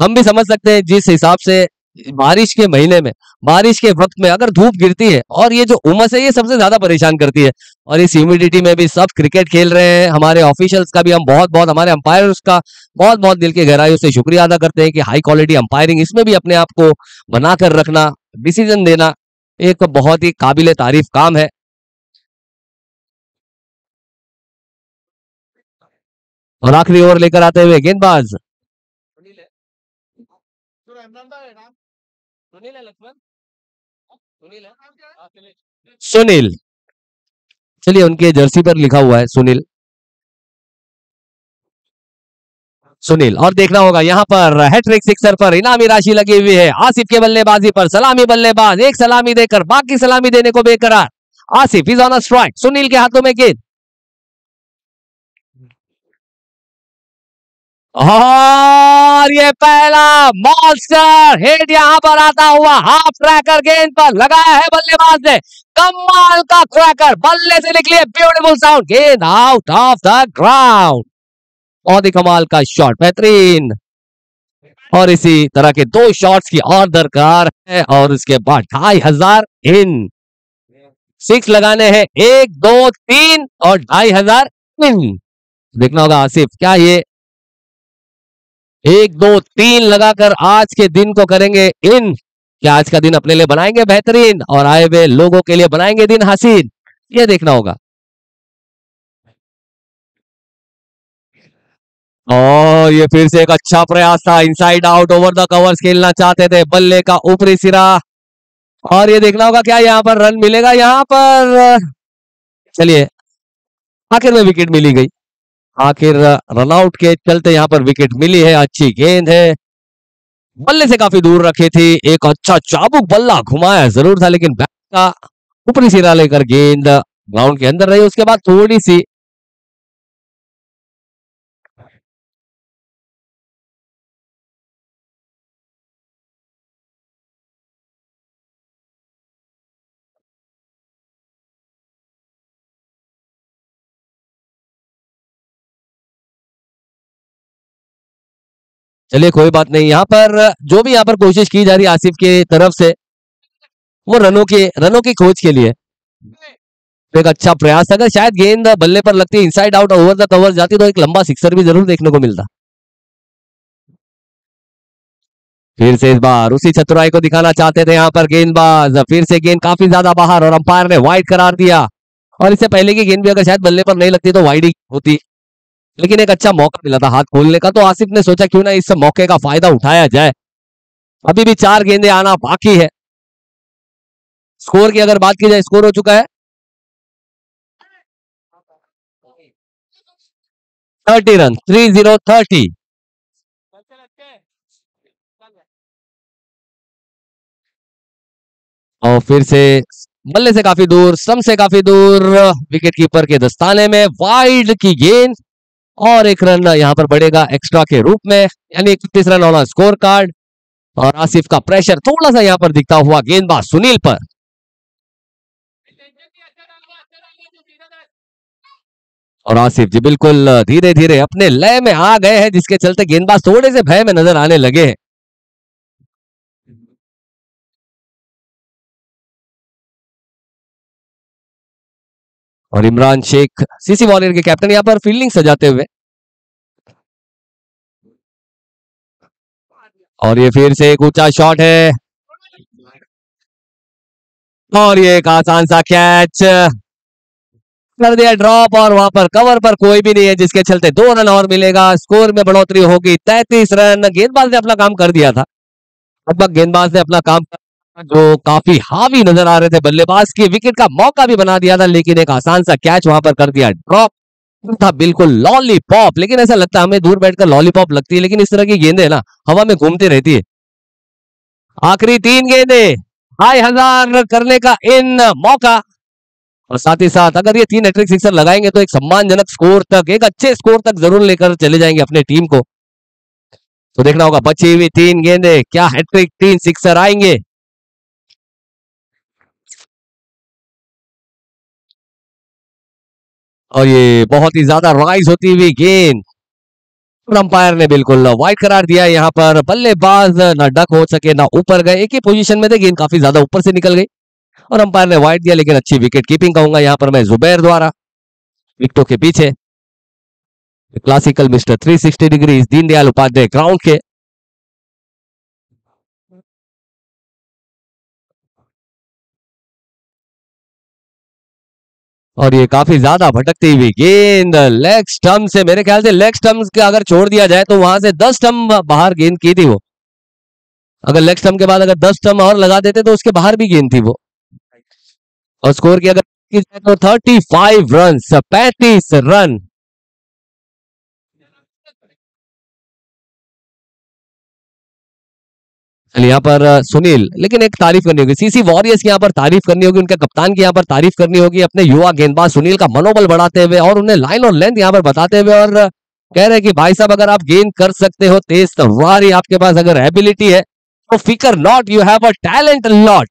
हम भी समझ सकते हैं जिस हिसाब से बारिश के महीने में, बारिश के वक्त में अगर धूप गिरती है, और ये जो उमस है ये सबसे ज्यादा परेशान करती है, और इस ह्यूमिडिटी में भी सब क्रिकेट खेल रहे हैं। हमारे ऑफिशियल्स का भी हम बहुत बहुत, हमारे अंपायर्स का बहुत बहुत दिल की गहराइयों से शुक्रिया अदा करते हैं कि हाई क्वालिटी अंपायरिंग, इसमें भी अपने आप को बनाकर रखना, डिसीजन देना एक बहुत ही काबिले तारीफ काम है। और आखिरी ओवर लेकर आते हुए गेंदबाज सुनील। चलिए, उनके जर्सी पर लिखा हुआ है सुनील। सुनील, और देखना होगा यहाँ पर हैट्रिक सिक्सर पर इनामी राशि लगी हुई है आसिफ के बल्लेबाजी पर। सलामी बल्लेबाज एक सलामी देकर बाकी सलामी देने को बेकरार। Asif is on a strike, Sunil के हाथों में गेंद, और ये पहला मॉन्स्टर हिट यहां पर आता हुआ, हाफ क्रैकर गेंद पर लगाया है बल्लेबाज ने, कमाल का क्रैकर, बल्ले से निकली है ब्यूटीफुल साउंड, गेंद आउट ऑफ द ग्राउंड। बहुत ही कमाल का शॉट, बेहतरीन। और इसी तरह के 2 शॉट्स की और दरकार है, और उसके बाद 2500 इन। 6 लगाने हैं, 1 2 3 और 2500 इन। देखना होगा आसिफ, क्या ये 1 2 3 लगाकर आज के दिन को करेंगे इन, क्या आज का दिन अपने लिए बनाएंगे बेहतरीन, और आए हुए लोगों के लिए बनाएंगे दिन हसीन, ये देखना होगा। और ये फिर से एक अच्छा प्रयास था, inside out over the covers खेलना चाहते थे, बल्ले का ऊपरी सिरा, और ये देखना होगा क्या यहाँ पर रन मिलेगा यहाँ पर। चलिए, आखिर में विकेट मिली गई, आखिर रन आउट के चलते यहाँ पर विकेट मिली है। अच्छी गेंद है, बल्ले से काफी दूर रखी थी, एक अच्छा चाबुक बल्ला घुमाया जरूर था, लेकिन बैट का ऊपरी सिरा लेकर गेंद ग्राउंड के अंदर रही। उसके बाद थोड़ी सी चलिए कोई बात नहीं, यहाँ पर जो भी यहाँ पर कोशिश की जा रही है आसिफ की तरफ से, वो रनों की खोज के लिए एक अच्छा प्रयास था। अगर शायद गेंद बल्ले पर लगती, inside out over the cover जाती, तो एक लंबा सिक्सर भी जरूर देखने को मिलता। फिर से इस बार उसी चतुराई को दिखाना चाहते थे यहाँ पर गेंदबाज, फिर से गेंद काफी ज्यादा बाहर, और अंपायर ने वाइड करार दिया। और इससे पहले की गेंद भी अगर शायद बल्ले पर नहीं लगती तो वाइड ही होती, लेकिन एक अच्छा मौका मिला था हाथ खोलने का, तो आसिफ ने सोचा क्यों ना इस मौके का फायदा उठाया जाए। अभी भी 4 गेंदें आना बाकी है। स्कोर की अगर बात की जाए, स्कोर हो चुका है 30 रन, 30 और फिर से बल्ले से काफी दूर, स्टंप से काफी दूर, विकेट कीपर के दस्ताने में, वाइड की गेंद और एक रन यहाँ पर बढ़ेगा एक्स्ट्रा के रूप में, यानी 31 रन ऑन स्कोर कार्ड। और आसिफ का प्रेशर थोड़ा सा यहाँ पर दिखता हुआ गेंदबाज सुनील पर। और आसिफ जी बिल्कुल धीरे धीरे अपने लय में आ गए हैं, जिसके चलते गेंदबाज थोड़े से भय में नजर आने लगे हैं। और इमरान शेख सीसी वॉरियर के कैप्टन यहाँ पर फील्डिंग सजाते हुए। और ये फिर से एक ऊंचा शॉट है और ये एक आसान सा कैच कर दिया ड्रॉप, और वहां पर कवर पर कोई भी नहीं है, जिसके चलते 2 रन और मिलेगा, स्कोर में बढ़ोतरी होगी 33 रन। गेंदबाज ने अपना काम कर दिया था, लगभग गेंदबाज ने अपना काम जो काफी हावी नजर आ रहे थे बल्लेबाज की, विकेट का मौका भी बना दिया था, लेकिन एक आसान सा कैच वहां पर कर दिया ड्रॉप था, बिल्कुल लॉलीपॉप। लेकिन ऐसा लगता है हमें दूर बैठकर लॉलीपॉप लगती है, लेकिन इस तरह की गेंदें ना हवा में घूमती रहती है। आखिरी 3 गेंदें, 1000 करने का इन मौका, और साथ ही साथ अगर ये 3 हैट्रिक सिक्सर लगाएंगे तो एक सम्मानजनक स्कोर तक, एक अच्छे स्कोर तक जरूर लेकर चले जाएंगे अपने टीम को। तो देखना होगा बची हुई 3 गेंदें, क्या हैट्रिक 3 सिक्सर आएंगे। और ये बहुत ही ज्यादा राइज होती हुई गेंद, अंपायर ने बिल्कुल वाइड करार दिया। यहाँ पर बल्लेबाज ना डक हो सके ना ऊपर गए, एक ही पोजीशन में थे, गेंद काफी ज्यादा ऊपर से निकल गई और अंपायर ने वाइड दिया, लेकिन अच्छी विकेट कीपिंग कहूंगा यहाँ पर मैं जुबैर द्वारा, विकेटों के पीछे classical mister 360 degree Deendayal Upadhyay ground के। और ये काफी ज्यादा भटकती हुई गेंद लेग स्टंप से, मेरे ख्याल से लेग स्टंप के अगर छोड़ दिया जाए तो वहां से 10 स्टंप बाहर गेंद की थी वो, अगर लेग स्टंप के बाद अगर 10 स्टंप और लगा देते तो उसके बाहर भी गेंद थी वो। और स्कोर की अगर की जाए तो 35 रन, 35 रन। यहाँ पर सुनील, लेकिन एक तारीफ करनी होगी सीसी वॉरियर्स की, यहाँ पर तारीफ करनी होगी, उनके कप्तान की यहाँ पर तारीफ करनी होगी, अपने युवा गेंदबाज सुनील का मनोबल बढ़ाते हुए और उन्हें लाइन और लेंथ यहाँ पर बताते हुए, और कह रहे हैं कि भाई साहब अगर आप गेंद कर सकते हो, तेज तलवारी आपके पास अगर एबिलिटी है तो फिकर not, you have a talent lot.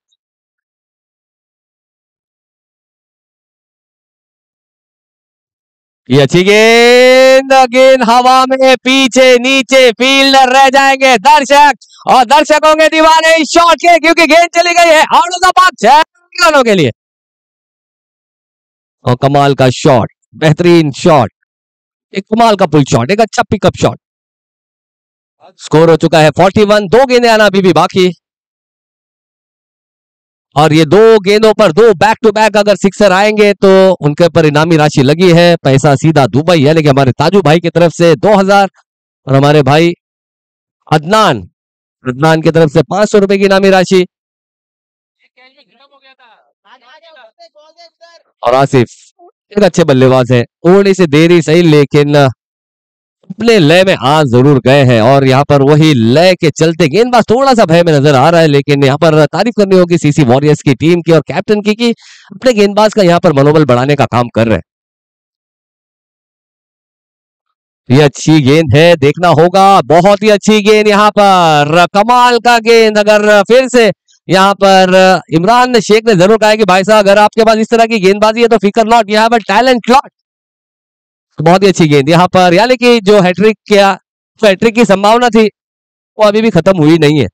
ये अच्छी गेंद, गेंद हवा में पीछे नीचे, फील्डर रह जाएंगे, दर्शक और दर्शक होंगे दीवाने इस शॉट के, क्योंकि गेंद चली गई है आउट ऑफ द पार्क 6 रनों के लिए। और कमाल का शॉट, बेहतरीन शॉट, एक कमाल का पुल शॉट, एक अच्छा पिकअप शॉट। स्कोर हो चुका है 41, 2 गेंदें आना अभी भी बाकी, और ये 2 गेंदों पर 2 बैक टू बैक अगर सिक्सर आएंगे तो उनके ऊपर इनामी राशि लगी है, पैसा सीधा दुबई, यानी कि हमारे ताजू भाई की तरफ से 2000 और हमारे भाई अदनान अदनान की तरफ से 500 रुपए की इनामी राशि। और आसिफ एक अच्छे बल्लेबाज है, थोड़ी सी देरी सही लेकिन अपने लय में आ जरूर गए हैं, और यहाँ पर वही लय के चलते गेंदबाज थोड़ा सा भय में नजर आ रहा है, लेकिन यहाँ पर तारीफ करनी होगी सीसी वॉरियर्स की टीम की और कैप्टन की कि अपने गेंदबाज का यहाँ पर मनोबल बढ़ाने का काम कर रहे हैं। ये अच्छी गेंद है, देखना होगा, बहुत ही अच्छी गेंद यहाँ पर, कमाल का गेंद। अगर फिर से यहाँ पर इमरान शेख ने जरूर कहा कि भाई साहब अगर आपके पास इस तरह की गेंदबाजी है तो फिकर नॉट, यहाँ पर टैलेंट लॉट। बहुत ही अच्छी गेंद यहाँ पर, यानी कि जो हैट्रिक की संभावना थी वो अभी भी खत्म हुई नहीं है।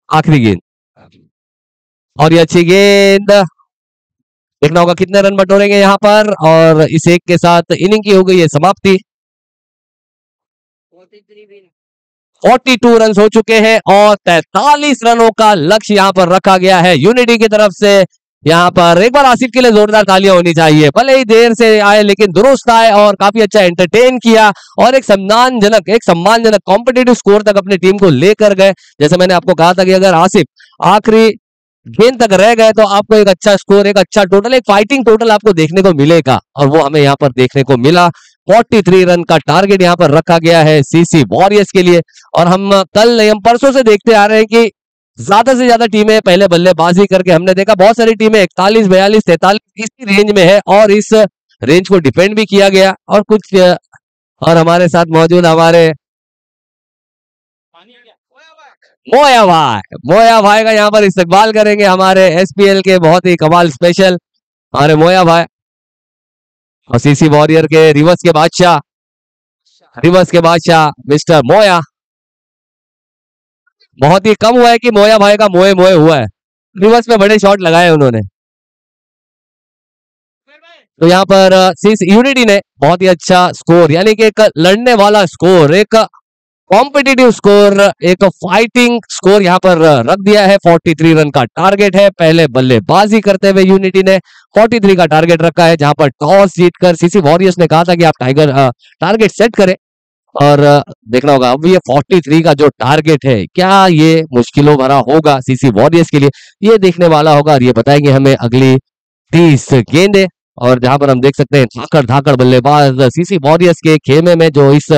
आखिरी गेंद और ये अच्छी गेंद, देखना होगा कितने रन बटोरेंगे यहाँ पर, और इस एक के साथ इनिंग की हो गई है समाप्ति। 42 रन हो चुके हैं और 43 रनों का लक्ष्य यहाँ पर रखा गया है यूनिटी की तरफ से। यहाँ पर एक बार आसिफ के लिए जोरदार तालियां होनी चाहिए, भले ही देर से आए लेकिन दुरुस्त आए और काफी अच्छा एंटरटेन किया और एक सम्मानजनक कॉम्पिटिटिव स्कोर तक अपनी टीम को लेकर गए। जैसे मैंने आपको कहा था कि अगर आसिफ आखिरी गेंद तक रह गए तो आपको एक अच्छा स्कोर, एक अच्छा टोटल, एक फाइटिंग टोटल आपको देखने को मिलेगा, और वो हमें यहाँ पर देखने को मिला। 43 रन का टारगेट यहाँ पर रखा गया है सीसी वॉरियर्स के लिए, और हम परसों से देखते आ रहे हैं कि ज्यादा से ज्यादा टीमें पहले बल्लेबाजी करके हमने देखा, बहुत सारी टीमें 41, 42, 43 इसी रेंज में है और इस रेंज को डिफेंड भी किया गया। और कुछ और हमारे साथ मौजूद हमारे मोया भाई का यहाँ पर इस्तकबाल करेंगे, हमारे एसपीएल के बहुत ही कमाल स्पेशल हमारे मोया भाई और सीसी वॉरियर के रिवर्स के बादशाह मिस्टर मोया। बहुत ही कम हुआ है कि मोया भाई का मोए मोए हुआ है, रिवर्स में बड़े शॉट लगाए उन्होंने। तो यहाँ पर यूनिटी ने बहुत ही अच्छा स्कोर, यानी कि एक लड़ने वाला स्कोर, एक कॉम्पिटिटिव स्कोर, एक फाइटिंग स्कोर यहाँ पर रख दिया है। 43 रन का टारगेट है। पहले बल्लेबाजी करते हुए यूनिटी ने 43 का टारगेट रखा है, जहां पर टॉस जीतकर सीसी वॉरियर्स ने कहा था कि आप टारगेट सेट करें और देखना होगा अब ये 43 का जो टारगेट है क्या ये मुश्किलों भरा होगा सीसी वॉरियर्स के लिए, ये देखने वाला होगा और ये बताएंगे हमें अगली 30 गेंदें। और जहां पर हम देख सकते हैं धाकड़ धाकड़ बल्लेबाज सीसी वॉरियर्स के खेमे में, जो इस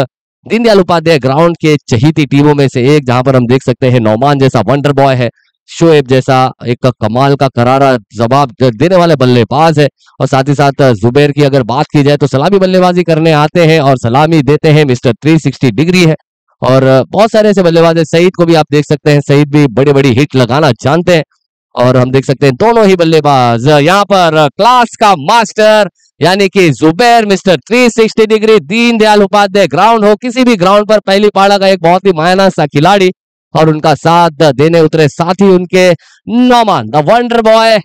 दीनदयाल उपाध्याय ग्राउंड के चहीती टीमों में से एक, जहां पर हम देख सकते हैं नौमान जैसा वंडर बॉय है, शोएब जैसा एक कमाल का करारा जवाब देने वाले बल्लेबाज है, और साथ ही साथ जुबैर की अगर बात की जाए तो सलामी बल्लेबाजी करने आते हैं और सलामी देते हैं मिस्टर 360 डिग्री है। और बहुत सारे ऐसे बल्लेबाज है, सईद को भी आप देख सकते हैं, सईद भी बड़ी बड़ी हिट लगाना जानते हैं। और हम देख सकते हैं दोनों ही बल्लेबाज यहाँ पर क्लास का मास्टर, यानी कि Zubair mister 360 degree, Deendayal Upadhyay ground हो, किसी भी ग्राउंड पर पहली पाड़ा का एक बहुत ही मायना सा खिलाड़ी, और उनका साथ देने उतरे साथी उनके Nauman the wonder boy.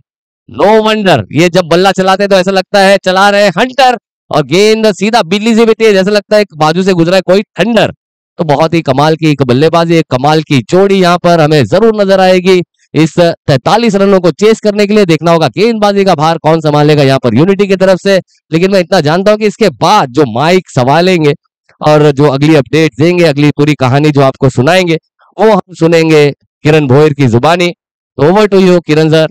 No wonder, ये जब बल्ला चलाते तो ऐसा लगता है चला रहे हंटर, और गेंद सीधा बिल्ली से भी तेज, ऐसा लगता है बाजू से गुजरा है कोई थंडर। तो बहुत ही कमाल की एक बल्लेबाजी, एक कमाल की जोड़ी यहाँ पर हमें जरूर नजर आएगी इस 43 रनों को चेस करने के लिए। देखना होगा गेंदबाजी का भार कौन संभालेगा यहाँ पर यूनिटी की तरफ से, लेकिन मैं इतना जानता हूं कि इसके बाद जो माइक संभालेंगे और जो अगली अपडेट देंगे, अगली पूरी कहानी जो आपको सुनाएंगे, वो हम सुनेंगे किरण भोयर की जुबानी। तो over to you Kiran sir.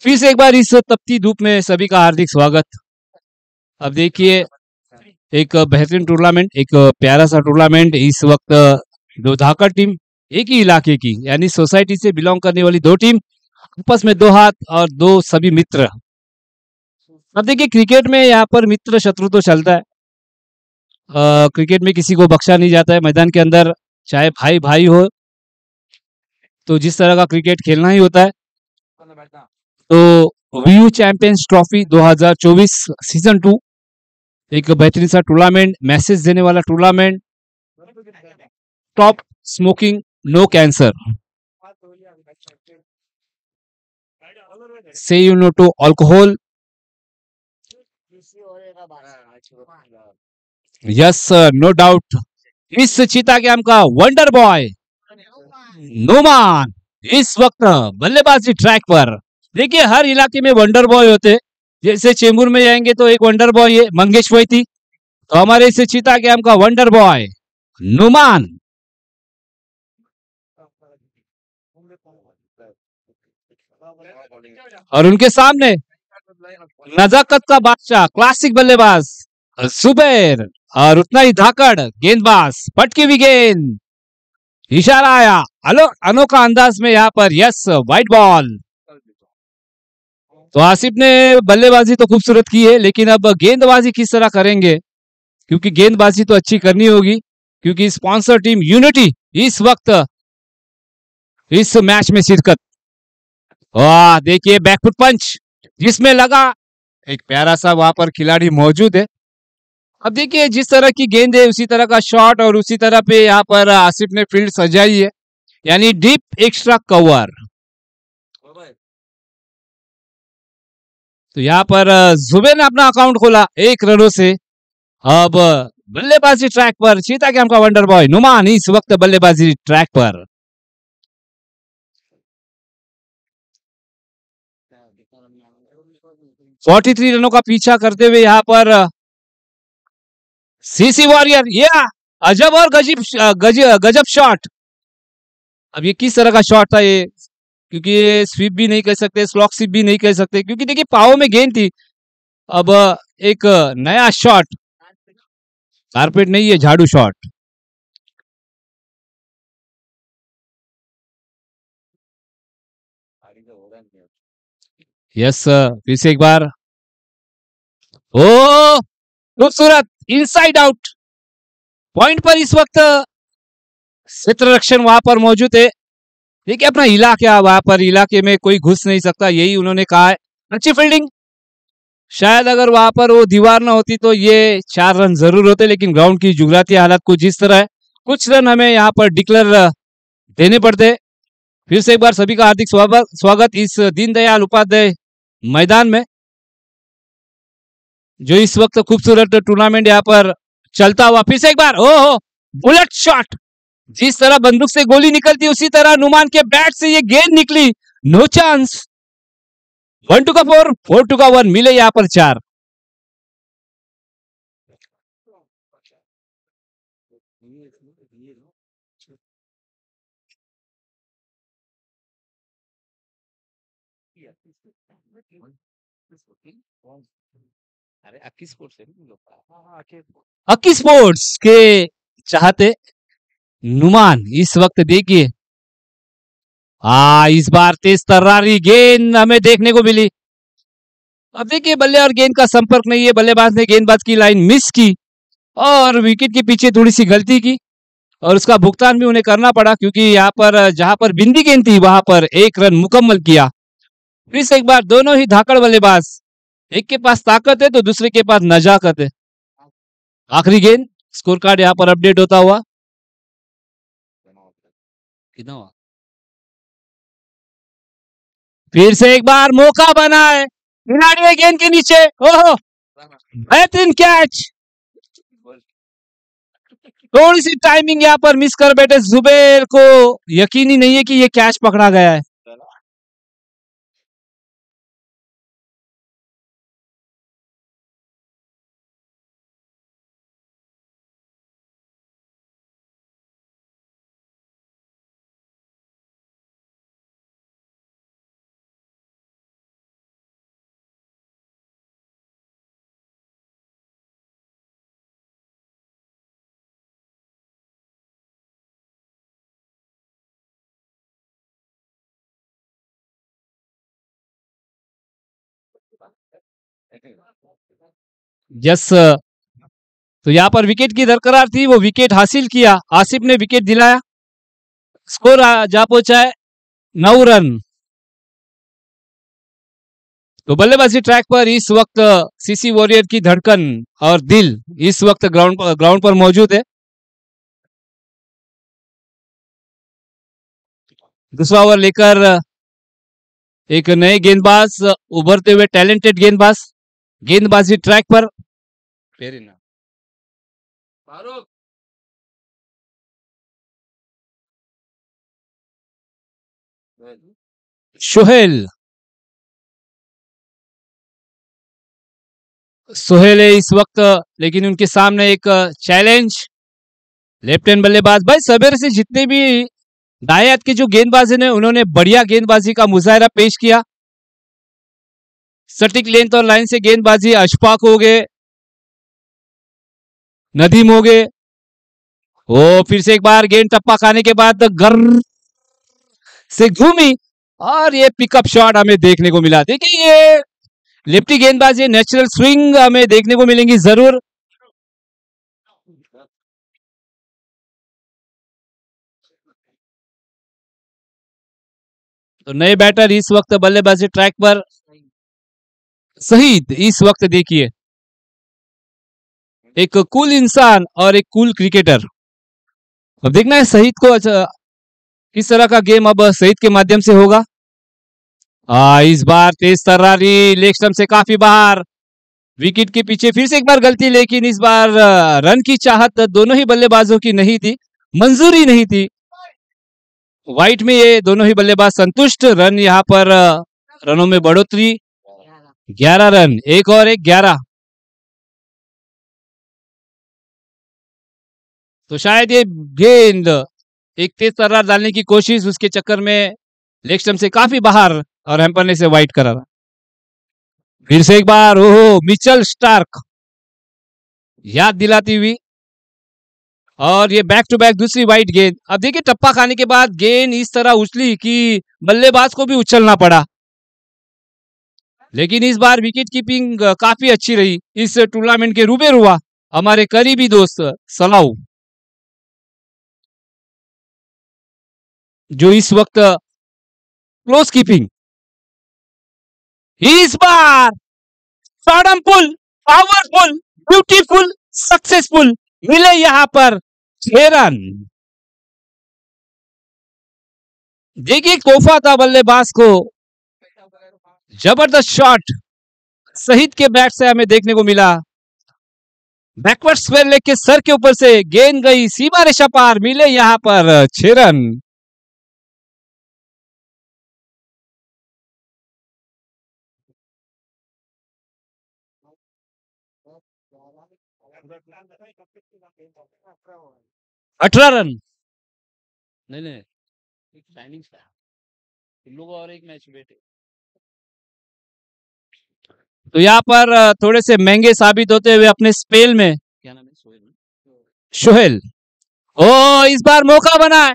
फिर से एक बार इस तपती धूप में सभी का हार्दिक स्वागत। अब देखिए एक बेहतरीन टूर्नामेंट, एक प्यारा सा टूर्नामेंट। इस वक्त दो धाकड़ टीम, एक ही इलाके की यानी सोसाइटी से बिलोंग करने वाली दो टीम, आपस में दो हाथ और दो सभी मित्र। अब देखिए क्रिकेट में यहाँ पर मित्र शत्रु तो चलता है। क्रिकेट में किसी को बख्शा नहीं जाता है मैदान के अंदर, चाहे भाई भाई हो, तो जिस तरह का क्रिकेट खेलना ही होता है। तो वीयू चैंपियंस ट्रॉफी 2024 सीजन 2 एक बेहतरीन सा टूर्नामेंट, मैसेज देने वाला tournament. Stop smoking, no cancer, say you no to alcohol, yes no doubt. इस चीता कैंप का वंडर बॉय नोमान इस वक्त बल्लेबाजी ट्रैक पर। देखिए हर इलाके में वंडर बॉय होते, जैसे चेंबूर में जाएंगे तो एक वंडर बॉय है मंगेश वैती, तो हमारे इस चीता कैंप का वंडर बॉय नुमान। और उनके सामने नजाकत का बादशाह क्लासिक बल्लेबाज जुबैर, और उतना ही धाकड़ गेंदबाज पटकी हुई गेंद, इशारा आया अनोखा अंदाज में यहाँ पर, यस वाइट बॉल। तो आसिफ ने बल्लेबाजी तो खूबसूरत की है, लेकिन अब गेंदबाजी किस तरह करेंगे, क्योंकि गेंदबाजी तो अच्छी करनी होगी, क्योंकि स्पॉन्सर टीम यूनिटी इस वक्त इस मैच में शिरकत। वाह देखिए बैकफुट पंच जिसमें लगा, एक प्यारा सा वहां पर खिलाड़ी मौजूद है। अब देखिए जिस तरह की गेंद है उसी तरह का शॉट, और उसी तरह पे यहाँ पर आसिफ ने फील्ड सजाई है, यानी डीप एक्स्ट्रा कवर। तो यहाँ पर जुबैर ने अपना अकाउंट खोला 1 रनों से। अब बल्लेबाजी ट्रैक पर चीता कैंप का वंडर बॉय नुमान इस वक्त बल्लेबाजी ट्रैक पर। फोर्टी 43 रनों का पीछा करते हुए यहाँ पर सीसी वॉरियर, या अजब और गजब शॉट, अब ये किस तरह का शॉट था ये, क्योंकि ये स्वीप भी नहीं कह सकते, स्लॉक स्वीप भी नहीं कह सकते, क्योंकि देखिए पाव में गेंद थी। अब एक नया शॉट, कारपेट नहीं है, झाड़ू शॉट। यस, फिर से एक बार, ओ खूबसूरत इनसाइड आउट। पॉइंट पर इस वक्त क्षेत्र रक्षण वहां पर मौजूद है। देखिए अपना इलाका, वहां पर इलाके में कोई घुस नहीं सकता, यही उन्होंने कहा है। अच्छी फील्डिंग, शायद अगर वहां पर वो दीवार ना होती तो ये 4 रन जरूर होते, लेकिन ग्राउंड की जुगराती हालत कुछ इस तरह है, कुछ रन हमें यहाँ पर डिक्लेयर देने पड़ते। फिर से एक बार सभी का हार्दिक स्वागत इस दीनदयाल उपाध्याय मैदान में, जो इस वक्त खूबसूरत टूर्नामेंट यहाँ पर चलता हुआ। फिर से एक बार, ओहो बुलेट शॉट, जिस तरह बंदूक से गोली निकलती उसी तरह नुमान के बैट से ये गेंद निकली। No chance. 1-2 का 4, 4-2 का 1, मिले यहाँ पर 4। अरे अक्की स्पोर्ट्स के चाहते नुमान इस वक्त देखिए, इस बार तेज तर्रारी गेंद हमें देखने को मिली। अब देखिए बल्ले और गेंद का संपर्क नहीं है, बल्लेबाज ने गेंदबाज की लाइन मिस की और विकेट के पीछे थोड़ी सी गलती की, और उसका भुगतान भी उन्हें करना पड़ा, क्योंकि यहाँ पर जहां पर बिंदी गेंद थी वहां पर 1 रन मुकम्मल किया। फिर से एक बार दोनों ही धाकड़ बल्लेबाज, एक के पास ताकत है तो दूसरे के पास नजाकत है। आखिरी गेंद, स्कोर कार्ड यहाँ पर अपडेट होता हुआ। कितना हुआ? फिर से एक बार मौका बना है, खिलाड़ी गेंद के नीचे, ओहो बेहतरीन कैच। थोड़ी सी टाइमिंग यहाँ पर मिस कर बैठे जुबेर को, यकीन ही नहीं है कि ये कैच पकड़ा गया है। यस, तो यहाँ पर विकेट की दरकरार थी, वो विकेट हासिल किया, आसिफ ने विकेट दिलाया। स्कोर जा पहुंचा है 9 रन। तो बल्लेबाजी ट्रैक पर इस वक्त सीसी वॉरियर की धड़कन और दिल इस वक्त ग्राउंड पर मौजूद है। दूसरा ओवर लेकर एक नए गेंदबाज, उभरते हुए टैलेंटेड गेंदबाज, गेंदबाजी ट्रैक पर सोहेल, सोहेल है इस वक्त, लेकिन उनके सामने एक चैलेंज। लेफ्ट हैंड बल्लेबाज, भाई सवेरे से जितने भी दाएं हाथ के जो गेंदबाज ने उन्होंने बढ़िया गेंदबाजी का मुजाहरा पेश किया। सटीक लेंथ और लाइन से गेंदबाजी, अशफाक हो गए, नदीम हो गए। ओ फिर से एक बार गेंद टप्पा खाने के बाद गर से घूमी और ये पिकअप शॉट हमें देखने को मिला। देखिए ये लेफ्टी गेंदबाजी, नेचुरल स्विंग हमें देखने को मिलेंगी जरूर। तो नए बैटर इस वक्त बल्लेबाजी ट्रैक पर, शहीद इस वक्त देखिए, एक कूल इंसान और एक कूल क्रिकेटर। अब देखना है शहीद को किस तरह का गेम अब शहीद के माध्यम से होगा। इस बार तेज तर्रारी लेग स्टंप से काफी बाहर, विकेट के पीछे फिर से एक बार गलती, लेकिन इस बार रन की चाहत दोनों ही बल्लेबाजों की नहीं थी, मंजूरी नहीं थी। व्हाइट में ये दोनों ही बल्लेबाज संतुष्ट। रन यहाँ पर रनों में बढ़ोतरी, 11 रन, एक और एक 11। तो शायद ये गेंद एक तेज तर्रार डालने की कोशिश, उसके चक्कर में लेग स्टंप से काफी बाहर और हैम्पर ने से वाइड करा। फिर से एक बार ओहो मिचेल स्टार्क याद दिलाती हुई, और ये बैक टू बैक दूसरी वाइड गेंद। अब देखिए टप्पा खाने के बाद गेंद इस तरह उछली कि बल्लेबाज को भी उछलना पड़ा, लेकिन इस बार विकेट कीपिंग काफी अच्छी रही। इस टूर्नामेंट के रूबेरू हुआ हमारे करीबी दोस्त सलाऊ, जो इस वक्त क्लोज कीपिंग। इस बार पुल पावरफुल ब्यूटीफुल सक्सेसफुल मिले यहां पर 6 रन। देखिए तोहफा था बल्लेबाज को, जबरदस्त शॉट शहीद के बैट से हमें देखने को मिला। बैकवर्ड स्क्वायर लेग के सर के ऊपर से गेंद गई सीमा रेखा पार, मिले यहां पर 6 रन। अठारह रन नहीं नहीं टाइमिंग लोग और एक मैच बैठे, तो यहाँ पर थोड़े से महंगे साबित होते हुए अपने स्पेल में, क्या नाम है, सोहेल। ओ इस बार मौका बना है,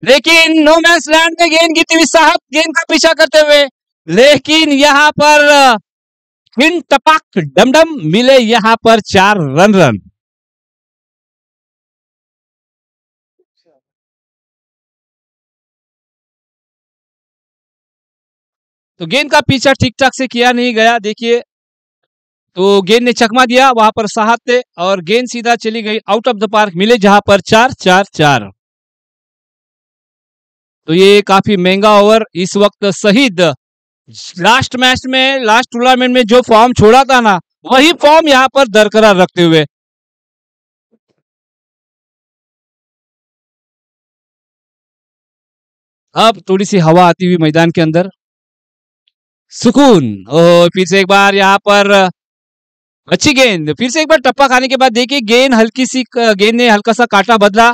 लेकिन नो मैंस लैंड में गेंद गिरती हुई, साहब गेंद का पीछा करते हुए, लेकिन यहाँ पर फिन टपाक डमडम, मिले यहाँ पर 4 रन। तो गेंद का पीछा ठीक ठाक से किया नहीं गया। देखिए तो गेंद ने चकमा दिया, वहां पर साहब थे और गेंद सीधा चली गई आउट ऑफ द पार्क, मिले जहां पर 4-4-4। तो ये काफी महंगा ओवर इस वक्त शहीद लास्ट मैच में, लास्ट टूर्नामेंट में जो फॉर्म छोड़ा था ना, वही फॉर्म यहां पर बरकरार रखते हुए। अब थोड़ी सी हवा आती हुई मैदान के अंदर, सुकून। ओह फिर से एक बार यहाँ पर अच्छी गेंद, फिर से एक बार टप्पा खाने के बाद देखिए गेंद हल्की सी, गेंद ने हल्का सा काटा बदला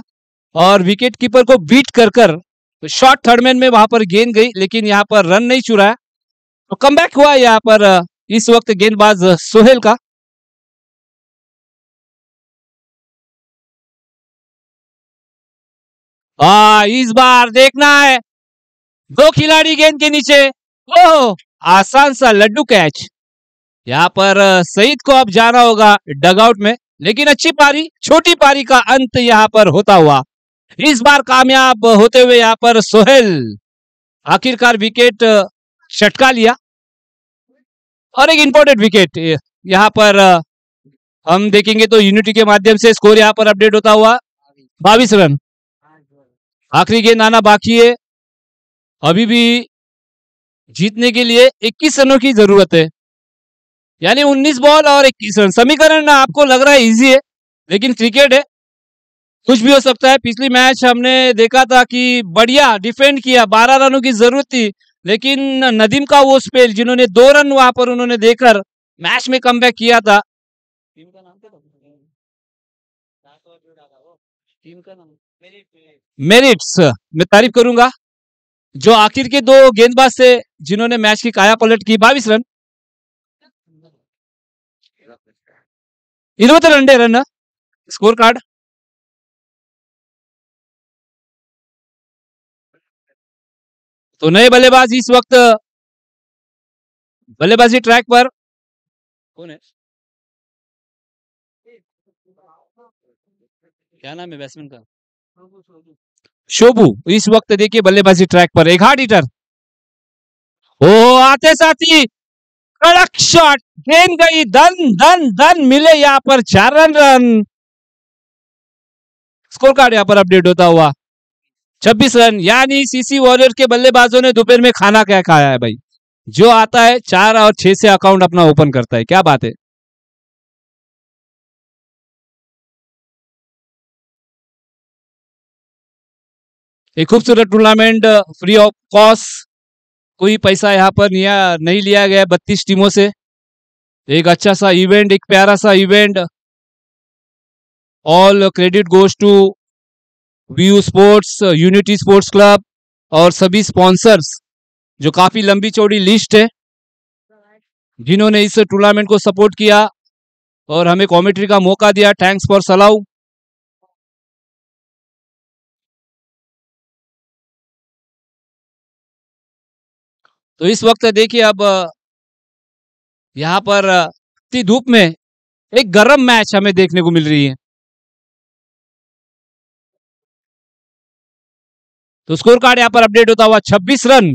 और विकेट कीपर को बीट कर शॉर्ट थर्ड मैन में वहां पर गेंद गई, लेकिन यहाँ पर रन नहीं चुराया। तो कमबैक हुआ यहाँ पर इस वक्त गेंदबाज सोहेल का। इस बार देखना है, 2 खिलाड़ी गेंद के नीचे, ओह आसान सा लड्डू कैच। यहाँ पर सईद को अब जाना होगा डगआउट में, लेकिन अच्छी पारी, छोटी पारी का अंत यहाँ पर होता हुआ, इस बार कामयाब होते हुए यहाँ पर सोहेल आखिरकार विकेट छटका लिया, और एक इंपॉर्टेंट विकेट यहाँ पर हम देखेंगे तो यूनिटी के माध्यम से स्कोर यहाँ पर अपडेट होता हुआ 22 रन। आखिरी गेंद आना बाकी है, अभी भी जीतने के लिए 21 रनों की जरूरत है, यानी 19 बॉल और 21 रन। समीकरण आपको लग रहा है इजी है, लेकिन क्रिकेट है, कुछ भी हो सकता है। पिछली मैच हमने देखा था कि बढ़िया डिफेंड किया, 12 रनों की जरूरत थी, लेकिन नदीम का वो स्पेल जिन्होंने 2 रन वहां पर उन्होंने देकर मैच में कमबैक किया था। मेरिट्स मैं तारीफ करूंगा, जो आखिर के 2 गेंदबाज से जिन्होंने मैच की काया पलट की। 22 रन 22 रन स्कोर कार्ड। तो नए बल्लेबाज इस वक्त बल्लेबाजी ट्रैक पर कौन है, क्या नाम है बैट्समैन का, शोभू। इस वक्त देखिए बल्लेबाजी ट्रैक पर, एक हार्ड हिटर। ओ आते साथी कड़क शॉट, गेंद गई धन धन धन, मिले यहाँ पर 4 रन। स्कोर कार्ड यहाँ पर अपडेट होता हुआ 26 रन, यानी सीसी वॉरियर के बल्लेबाजों ने दोपहर में खाना क्या खाया है भाई, जो आता है 4 और 6 से अकाउंट अपना ओपन करता है, क्या बात है। एक खूबसूरत टूर्नामेंट फ्री ऑफ कॉस्ट, कोई पैसा यहाँ पर नहीं लिया गया 32 टीमों से। एक अच्छा सा इवेंट, एक प्यारा सा event, all credit goes to view sports, unity sports club और सभी स्पॉन्सर्स, जो काफी लंबी चौड़ी लिस्ट है, जिन्होंने इस टूर्नामेंट को सपोर्ट किया और हमें कमेंट्री का मौका दिया। थैंक्स फॉर सलाउ। तो इस वक्त देखिए, अब यहाँ पर इतनी धूप में एक गर्म मैच हमें देखने को मिल रही है। तो स्कोर कार्ड यहाँ पर अपडेट होता हुआ 26 रन।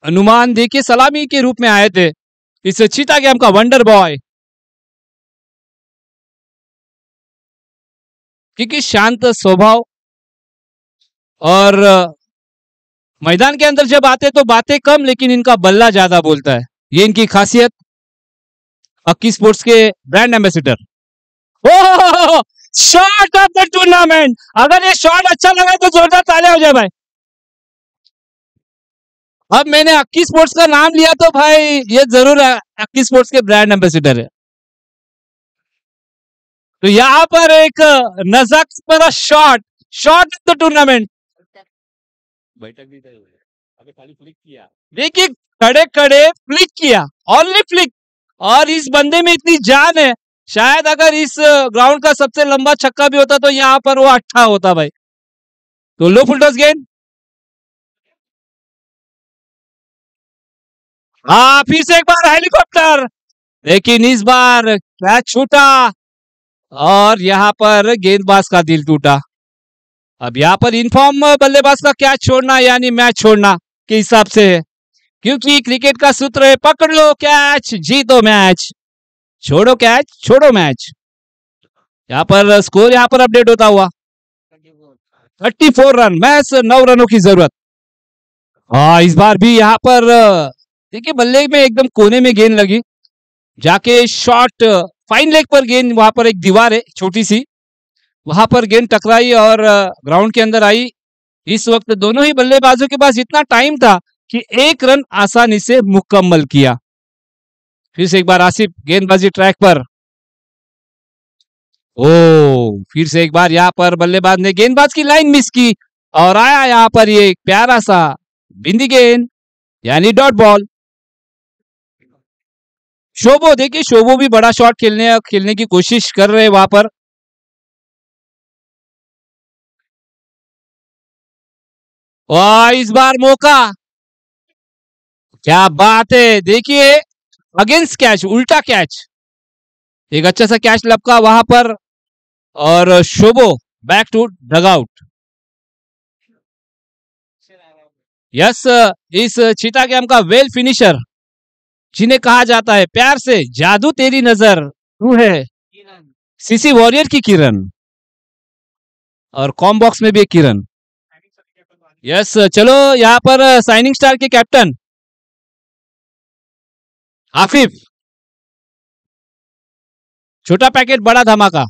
अनुमान देखिए सलामी के रूप में आए थे इस चीता गेम का वंडर बॉय, क्योंकि शांत स्वभाव और मैदान के अंदर जब आते तो बातें कम, लेकिन इनका बल्ला ज्यादा बोलता है। ये इनकी खासियत। अक्की स्पोर्ट्स के brand ambassador. Oh, shot of the tournament. अगर ये शॉट अच्छा लगा तो जोरदार तालियां हो जाए भाई। अब मैंने अक्की स्पोर्ट्स का नाम लिया तो भाई ये जरूर अक्की स्पोर्ट्स के ब्रांड एम्बेसडर है। तो यहां पर एक नजाकत shot, shot of the tournament. बैठक भी अभी खाली फ्लिक किया, देखिए खड़े खड़े फ्लिक किया, ओनली फ्लिक। और इस बंदे में इतनी जान है, शायद अगर इस ग्राउंड का सबसे लंबा छक्का भी होता तो यहाँ पर वो 8 होता भाई। तो लो फुल टॉस गेंद। हाँ, फिर से एक बार हेलीकॉप्टर, लेकिन इस बार कैच छूटा और यहाँ पर गेंदबाज का दिल टूटा। अब यहाँ पर इनफॉर्म बल्लेबाज का कैच छोड़ना यानी मैच छोड़ना के हिसाब से है, क्योंकि क्रिकेट का सूत्र है पकड़ लो कैच जीतो मैच, छोड़ो कैच छोड़ो मैच। यहाँ पर स्कोर यहाँ पर अपडेट होता हुआ 34 रन, मैच 9 रनों की जरूरत। हाँ, इस बार भी यहाँ पर देखिए बल्ले में एकदम कोने में गेंद लगी, जाके शॉट फाइन लेग पर गेंद, वहां पर एक दीवार है छोटी सी, वहां पर गेंद टकराई और ग्राउंड के अंदर आई। इस वक्त दोनों ही बल्लेबाजों के पास इतना टाइम था कि 1 रन आसानी से मुकम्मल किया। फिर से एक बार आसिफ गेंदबाजी ट्रैक पर। ओ, फिर से एक बार यहाँ पर बल्लेबाज ने गेंदबाज की लाइन मिस की और आया यहाँ पर ये एक प्यारा सा बिंदी गेंद यानी डॉट बॉल। शोबो, देखिए शोबो भी बड़ा शॉट खेलने की कोशिश कर रहे हैं वहां पर। और इस बार मौका, क्या बात है, देखिए अगेंस्ट कैच, उल्टा कैच, एक अच्छा सा कैच लपका वहां पर और Shobo back to dugout. Yes, इस चीता गेम का वेल फिनिशर, जिन्हें कहा जाता है प्यार से जादू तेरी नजर तू है, सीसी वॉरियर की किरण, और कॉम बॉक्स में भी एक किरण। यस, चलो यहाँ पर साइनिंग स्टार के कैप्टन आफिफ, छोटा पैकेट बड़ा धमाका।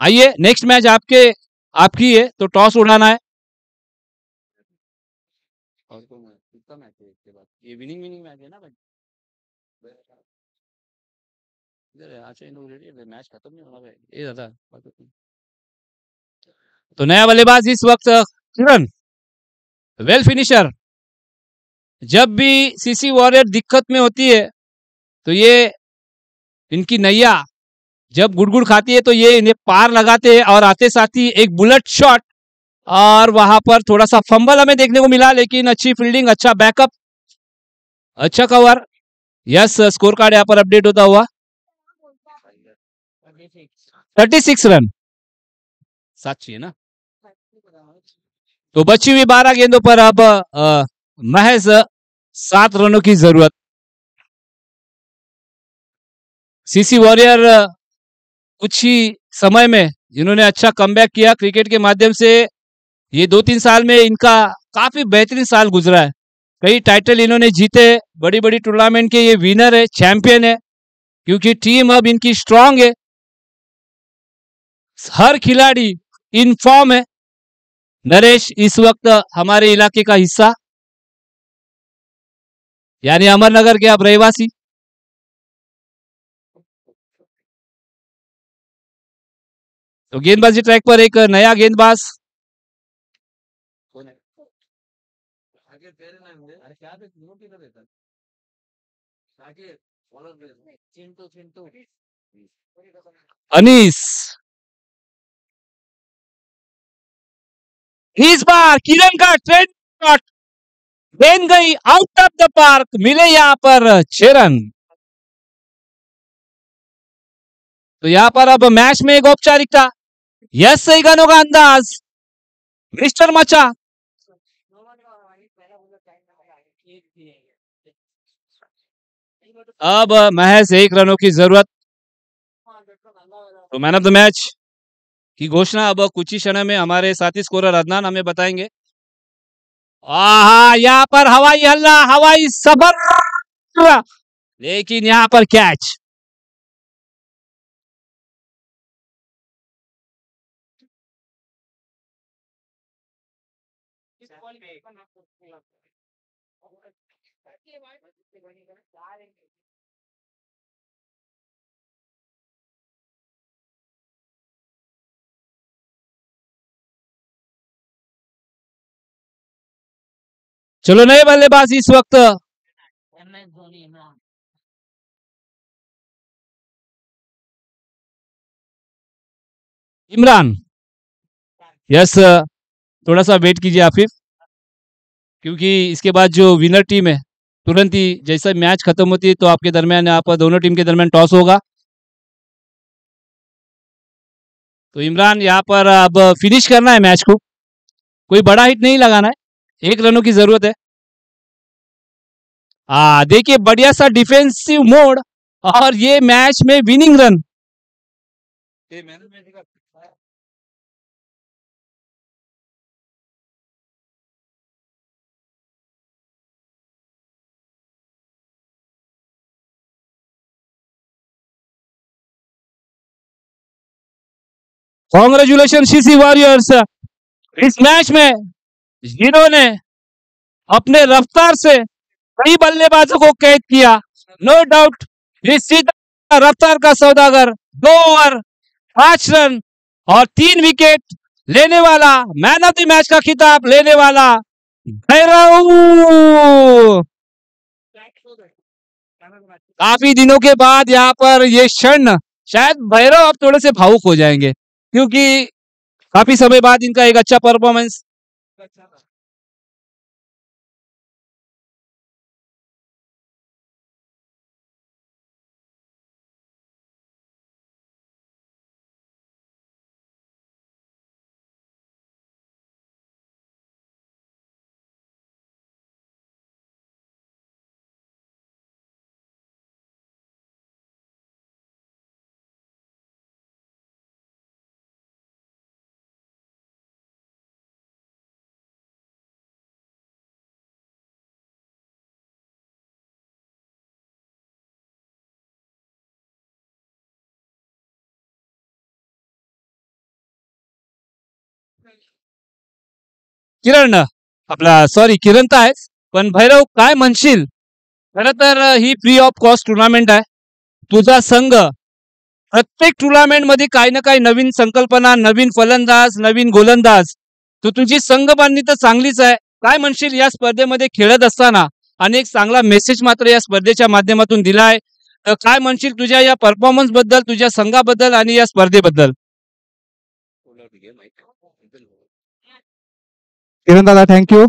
आइए, नेक्स्ट मैच आपकी है, तो टॉस उड़ाना है। और तो कितना मैच है इसके बाद, ये विनिंग मैच है ना भाई। इधर अच्छा इन लोग रेडी है, मैच खत्म नहीं होना भाई, ये दादा। तो नया बल्लेबाज इस वक्त किरण, वेल फिनिशर। जब भी सीसी वॉरियर दिक्कत में होती है तो ये इनकी नैया जब गुड़गुड़ खाती है तो ये इन्हें पार लगाते हैं, और आते साथ ही एक बुलेट शॉट, और वहां पर थोड़ा सा फंबल हमें देखने को मिला, लेकिन अच्छी फील्डिंग, अच्छा बैकअप, अच्छा कवर। यस, स्कोर कार्ड यहाँ पर अपडेट होता हुआ 36 रन, साक्षी है ना। तो बची हुई 12 गेंदों पर अब महज 7 रनों की जरूरत। सीसी वॉरियर कुछ ही समय में जिन्होंने अच्छा कमबैक किया क्रिकेट के माध्यम से, ये 2-3 साल में इनका काफी बेहतरीन साल गुजरा है। कई टाइटल इन्होंने जीते, बड़ी बड़ी टूर्नामेंट के ये विनर है, चैंपियन है, क्योंकि टीम अब इनकी स्ट्रांग है, हर खिलाड़ी इन फॉर्म है। नरेश इस वक्त हमारे इलाके का हिस्सा यानी अमरनगर के अब रहवासी। तो गेंदबाजी ट्रैक पर एक नया गेंदबाज अनीस। इस बार किरण का ट्रेंड शॉट, गेंद गई आउट ऑफ द पार्क, मिले यहां पर 6 रन। तो यहां पर अब मैच में एक औपचारिकता, यस सही गनों का अंदाज, मिस्टर मचा। अब महज 1 रनों की जरूरत। तो मैन ऑफ द मैच की घोषणा अब कुछ ही क्षण में हमारे साथी स्कोरर अदनान हमें बताएंगे। आहा, यहाँ पर हवाई हल्ला, हवाई सफर, लेकिन यहाँ पर कैच। चलो नए बल्लेबाज इस वक्त इमरान। यस, थोड़ा सा वेट कीजिए आफिफ, क्योंकि इसके बाद जो विनर टीम है तुरंत ही जैसा मैच खत्म होती है तो आपके दरमियान यहाँ पर दोनों टीम के दरमियान टॉस होगा। तो इमरान यहाँ पर अब फिनिश करना है मैच को, कोई बड़ा हिट नहीं लगाना है, 1 रनों की जरूरत है। देखिए बढ़िया सा डिफेंसिव मोड और ये मैच में winning run. Congratulation CC warriors, इस मैच में जिन्होंने अपने रफ्तार से कई बल्लेबाजों को कैद किया, नो डाउट इस रफ्तार का सौदागर, 2 ओवर 5 रन और 3 विकेट लेने वाला, मैन ऑफ द मैच का खिताब लेने वाला भैरव। काफी दिनों के बाद यहाँ पर ये क्षण, शायद भैरव अब थोड़े से भावुक हो जाएंगे, क्योंकि काफी समय बाद इनका एक अच्छा परफॉर्मेंस। किरण, आपला सॉरी किरण तर आहेच, पण भैरव काय म्हणशील? खरं तर ही फ्री ऑफ कॉस्ट टुर्नामेंट आहे, तुझा संघ प्रत्येक टुर्नामेंट मध्ये काही ना काही नवीन संकल्पना, नवीन फलंदाज, नवीन गोलंदाज, तर तुझी संघ बांधणी तर चांगलीच आहे, काय म्हणशील या स्पर्धेमध्ये खेळत असताना? आणि एक चांगला मेसेज मात्र या स्पर्धेच्या माध्यमातून दिलाय, तर काय म्हणशील तुझ्या या परफॉर्मन्स बद्दल, तुझ्या संघाबद्दल आणि या स्पर्धेबद्दल? किरण दादा थँक्यू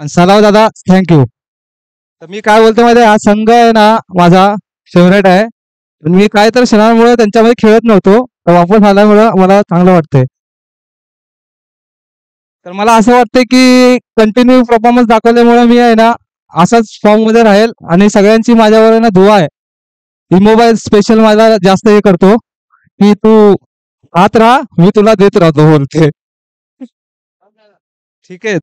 आणि सलाव दादा थँक्यू। तर मी काय बोलतो माहिती आहे, हा संघ आहे ना माझा फेवरेट आहे, पण मी काय तर क्षणांमुळे त्यांच्यामध्ये खेळत नव्हतो, तर वापस आल्यामुळे मला चांगलं वाटतंय। तर मला असं वाटतंय की कंटिन्यू परफॉर्मन्स दाखवल्यामुळे मी आहे ना असाच फॉर्म मध्ये राहील, आणि सगळ्यांची माझ्यावर आहे ना दुआ आहे। इमोबाईल स्पेशल मला जास्त हे करतो की तू आत राहा, मी तुला देत राहतो बोलते। ठीक आहे।